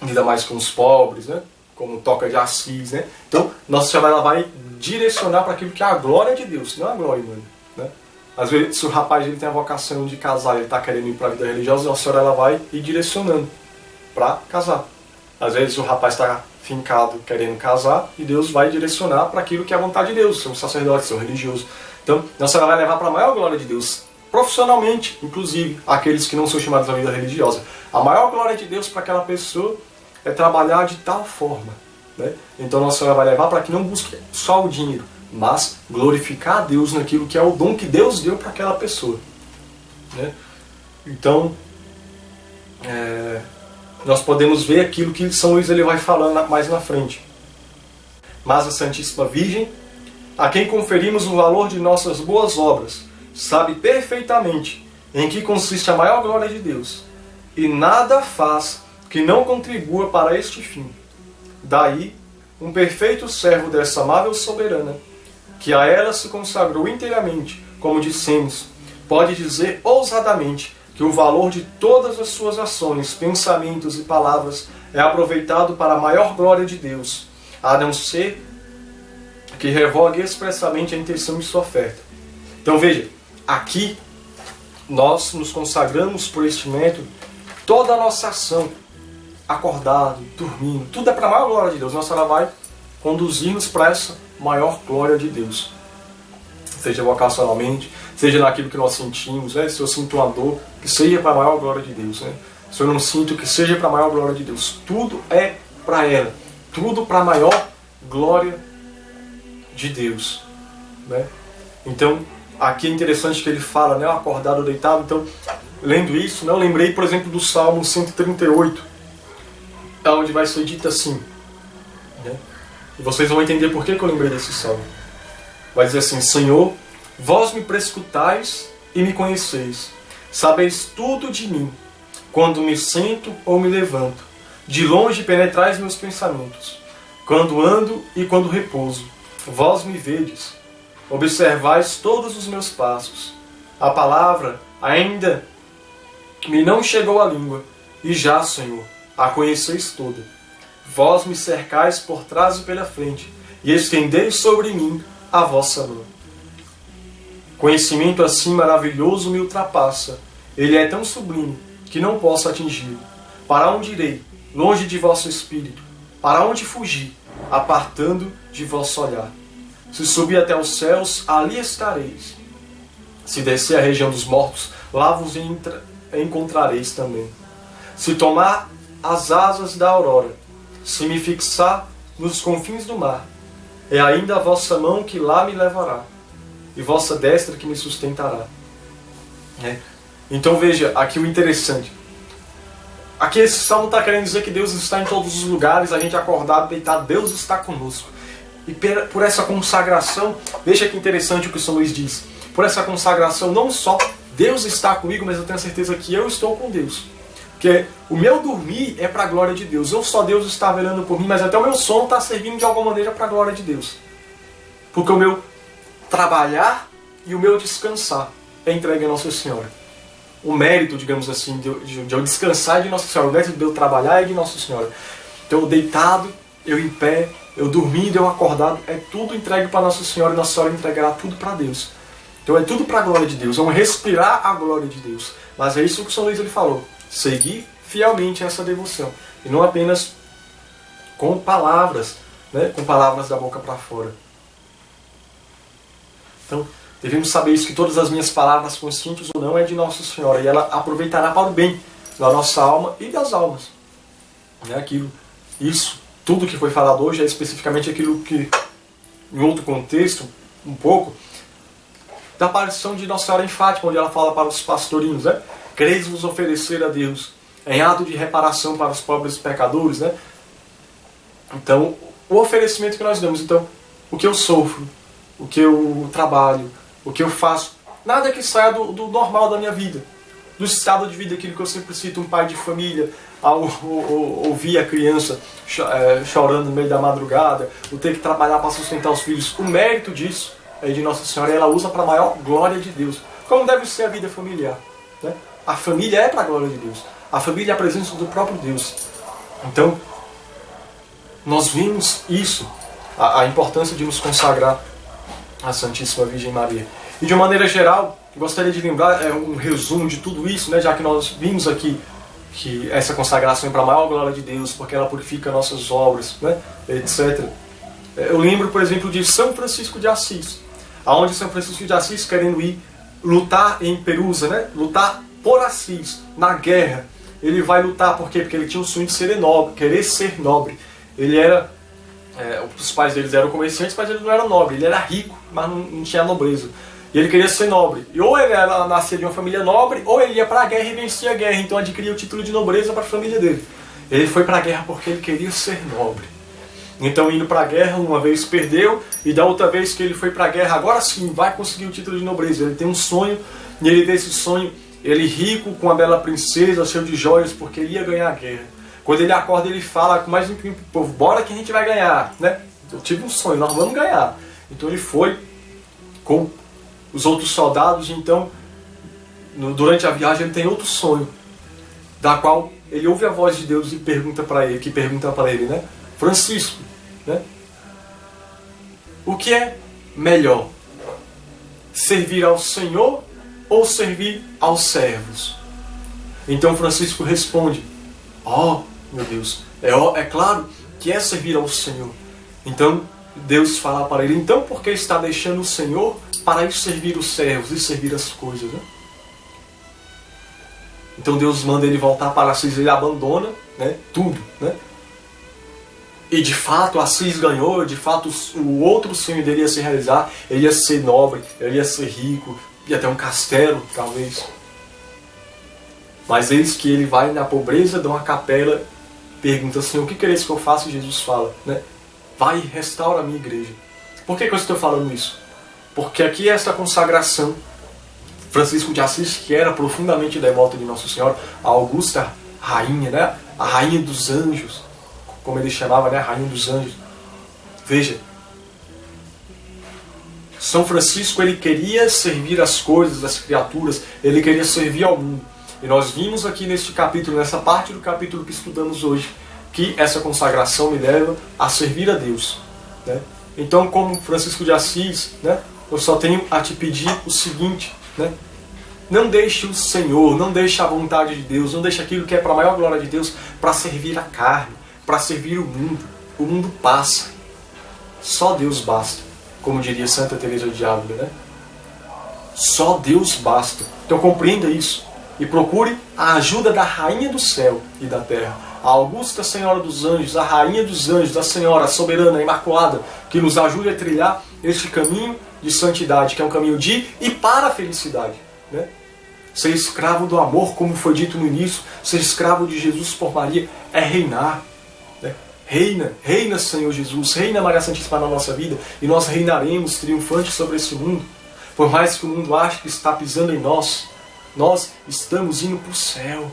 lida mais com os pobres, né? Como toca de Assis, né? Então, Nossa Senhora ela vai direcionar para aquilo que é a glória de Deus, não a glória humana, né? Às vezes, se o rapaz ele tem a vocação de casar, ele está querendo ir para a vida religiosa, Nossa Senhora ela vai ir direcionando para casar. Às vezes, o rapaz está fincado querendo casar e Deus vai direcionar para aquilo que é a vontade de Deus, ser um sacerdote, ser um religioso. Então, Nossa Senhora vai levar para a maior glória de Deus, profissionalmente, inclusive, aqueles que não são chamados à vida religiosa. A maior glória de Deus para aquela pessoa é trabalhar de tal forma, né? Então Nossa Senhora vai levar para que não busque só o dinheiro, mas glorificar a Deus naquilo que é o dom que Deus deu para aquela pessoa, né? Então, nós podemos ver aquilo que São Luís ele vai falando mais na frente. Mas a Santíssima Virgem, a quem conferimos o valor de nossas boas obras, sabe perfeitamente em que consiste a maior glória de Deus, e nada faz que não contribua para este fim. Daí, um perfeito servo dessa amável soberana, que a ela se consagrou inteiramente, como dissemos, pode dizer ousadamente que o valor de todas as suas ações, pensamentos e palavras é aproveitado para a maior glória de Deus, a não ser que revogue expressamente a intenção de sua oferta. Então veja, aqui nós nos consagramos por este método, toda a nossa ação, acordado, dormindo, tudo é para a maior glória de Deus. Nossa Senhora vai conduzir-nos para essa maior glória de Deus. Seja vocacionalmente, seja naquilo que nós sentimos, né? Se eu sinto uma dor, que seja para a maior glória de Deus, né? Se eu não sinto, que seja para a maior glória de Deus. Tudo é para ela. Tudo para a maior glória de Deus, né? Então, aqui é interessante que ele fala, né? Acordado ou deitado. Então, lendo isso, né? Eu lembrei, por exemplo, do Salmo 138, onde vai ser dito assim, né? E vocês vão entender por que eu lembrei desse salmo. Vai dizer assim: Senhor, vós me prescutais e me conheceis, sabeis tudo de mim, quando me sento ou me levanto, de longe penetrais meus pensamentos, quando ando e quando repouso, vós me vedes, observais todos os meus passos, a palavra ainda me não chegou à língua, e já, Senhor, a conheceis toda. Vós me cercais por trás e pela frente, e estendeis sobre mim a vossa mão. Conhecimento assim maravilhoso me ultrapassa. Ele é tão sublime que não posso atingi-lo. Para onde irei, longe de vosso espírito? Para onde fugir, apartando de vosso olhar? Se subir até os céus, ali estareis. Se descer à região dos mortos, lá vos encontrareis também. Se tomar as asas da aurora, se me fixar nos confins do mar, é ainda a vossa mão que lá me levará, e vossa destra que me sustentará. Então veja, aqui o interessante. Aqui esse salmo está querendo dizer que Deus está em todos os lugares, a gente acordado, deitado, Deus está conosco. E por essa consagração, veja que interessante o que o São Luís diz. Por essa consagração, não só Deus está comigo, mas eu tenho a certeza que eu estou com Deus. Porque o meu dormir é para a glória de Deus. Não só Deus está velando por mim, mas até o meu sono está servindo de alguma maneira para a glória de Deus. Porque o meu trabalhar e o meu descansar é entregue a Nossa Senhora. O mérito, digamos assim, de eu descansar é de Nossa Senhora. O mérito de eu trabalhar é de Nossa Senhora. Então eu deitado, eu em pé, eu dormindo, eu acordado, é tudo entregue para Nossa Senhora, e Nossa Senhora entregará tudo para Deus. Então é tudo para a glória de Deus, é um respirar a glória de Deus. Mas é isso que o São Luís ele falou. Seguir fielmente essa devoção. E não apenas com palavras, né? Com palavras da boca para fora. Então, devemos saber isso, que todas as minhas palavras, conscientes ou não, é de Nossa Senhora. E ela aproveitará para o bem da nossa alma e das almas. Isso, tudo que foi falado hoje é especificamente aquilo que, em outro contexto, um pouco, da aparição de Nossa Senhora em Fátima, onde ela fala para os pastorinhos, né? Quereis vos oferecer a Deus em ato de reparação para os pobres pecadores, né? Então, o oferecimento que nós damos. Então, o que eu sofro, o que eu trabalho, o que eu faço, nada que saia do normal da minha vida. do estado de vida, aquilo que eu sempre cito, um pai de família, ao ouvir a criança chorando no meio da madrugada, o ter que trabalhar para sustentar os filhos, o mérito disso é de Nossa Senhora, e ela usa para a maior glória de Deus, como deve ser a vida familiar, né? A família é para a glória de Deus, a família é a presença do próprio Deus. Então, nós vimos isso, a importância de nos consagrar à Santíssima Virgem Maria. E de uma maneira geral, gostaria de lembrar um resumo de tudo isso, né, já que nós vimos aqui que essa consagração é para a maior glória de Deus, porque ela purifica nossas obras, né, etc. Eu lembro, por exemplo, de São Francisco de Assis, aonde São Francisco de Assis, querendo ir lutar em Perusa, né, lutar por Assis, na guerra, ele vai lutar, por quê? Porque ele tinha o sonho de ser nobre, querer ser nobre. Ele era, os pais deles eram comerciantes, mas ele não era nobre, ele era rico, mas não tinha nobreza. E ele queria ser nobre. E ou ele nascia de uma família nobre, ou ele ia para a guerra e vencia a guerra, então adquiria o título de nobreza para a família dele. Ele foi para a guerra porque ele queria ser nobre. Então, indo para a guerra, uma vez perdeu, e da outra vez que ele foi para a guerra, agora sim vai conseguir o título de nobreza. Ele tem um sonho, e ele vê esse sonho, ele rico, com a bela princesa, cheio de joias, porque ele ia ganhar a guerra. Quando ele acorda, ele fala com mais um pro povo, bora que a gente vai ganhar, né? Eu tive um sonho, nós vamos ganhar. Então ele foi com os outros soldados, então, durante a viagem, ele tem outro sonho, da qual ele ouve a voz de Deus e pergunta para ele, né? Francisco, né? O que é melhor? Servir ao Senhor ou servir aos servos? Então Francisco responde, meu Deus, é claro que é servir ao Senhor. Então Deus fala para ele, então por que está deixando o Senhor para ir servir os servos e servir as coisas, né? Então Deus manda ele voltar para Assis, ele abandona, né, tudo, né? E de fato Assis ganhou, de fato o outro sonho dele ia se realizar, ele ia ser nobre, ele ia ser rico, ia ter um castelo, talvez. Mas eis que ele vai na pobreza de uma capela, pergunta assim, o que quereis que eu faça? E Jesus fala, né? Vai e restaura a minha igreja. Por que eu estou falando isso? Porque aqui esta consagração, Francisco de Assis, que era profundamente devoto de Nossa Senhora, a Augusta Rainha, né? A Rainha dos Anjos, como ele chamava, né? A Rainha dos Anjos. Veja, São Francisco, ele queria servir as coisas, as criaturas, ele queria servir ao mundo. E nós vimos aqui neste capítulo, nessa parte do capítulo que estudamos hoje, que essa consagração me leva a servir a Deus, né? Então, como Francisco de Assis, né, eu só tenho a te pedir o seguinte, né? Não deixe o Senhor, não deixe a vontade de Deus, não deixe aquilo que é para a maior glória de Deus para servir a carne, para servir o mundo. O mundo passa. Só Deus basta, como diria Santa Teresa de Ávila, né? Só Deus basta. Então compreenda isso e procure a ajuda da Rainha do Céu e da Terra, a Augusta Senhora dos Anjos, a Rainha dos Anjos, a Senhora, a Soberana, a Imaculada, que nos ajude a trilhar este caminho de santidade, que é um caminho de e para a felicidade, né? Ser escravo do amor, como foi dito no início, ser escravo de Jesus por Maria é reinar, né? Reina Senhor Jesus, reina Maria Santíssima na nossa vida, e nós reinaremos triunfantes sobre esse mundo. Por mais que o mundo ache que está pisando em nós, nós estamos indo para o céu.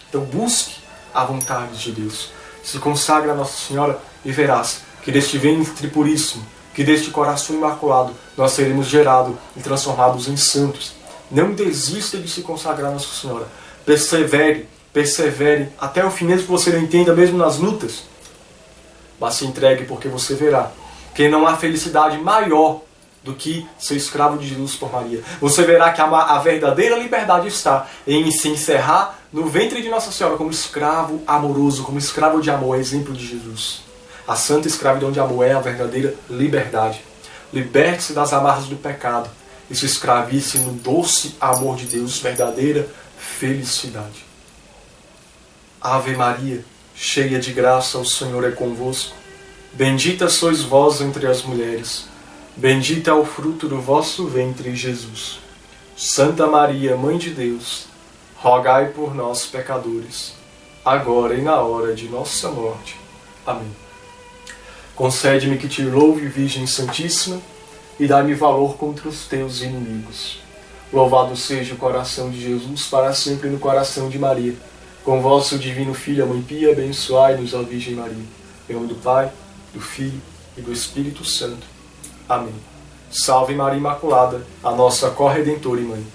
Então busque a vontade de Deus. Se consagra a Nossa Senhora e verás que deste ventre puríssimo, que deste coração imaculado, nós seremos gerados e transformados em santos. Não desista de se consagrar a Nossa Senhora. Persevere até o fim, mesmo que você não entenda, mesmo nas lutas. Mas se entregue, porque você verá que não há felicidade maior do que ser escravo de Jesus por Maria. Você verá que a verdadeira liberdade está em se encerrar no ventre de Nossa Senhora como escravo amoroso, como escravo de amor, exemplo de Jesus. A santa escravidão de amor é a verdadeira liberdade. Liberte-se das amarras do pecado e se escravice no doce amor de Deus, verdadeira felicidade. Ave Maria, cheia de graça, o Senhor é convosco. Bendita sois vós entre as mulheres. Bendito é o fruto do vosso ventre, Jesus. Santa Maria, Mãe de Deus, rogai por nós, pecadores, agora e na hora de nossa morte. Amém. Concede-me que te louve, Virgem Santíssima, e dá-me valor contra os teus inimigos. Louvado seja o coração de Jesus, para sempre no coração de Maria. Com vosso divino Filho, a Mãe Pia, abençoai-nos, ó Virgem Maria. Em nome do Pai, do Filho e do Espírito Santo. Amém. Salve Maria Imaculada, a nossa corredentora e Mãe.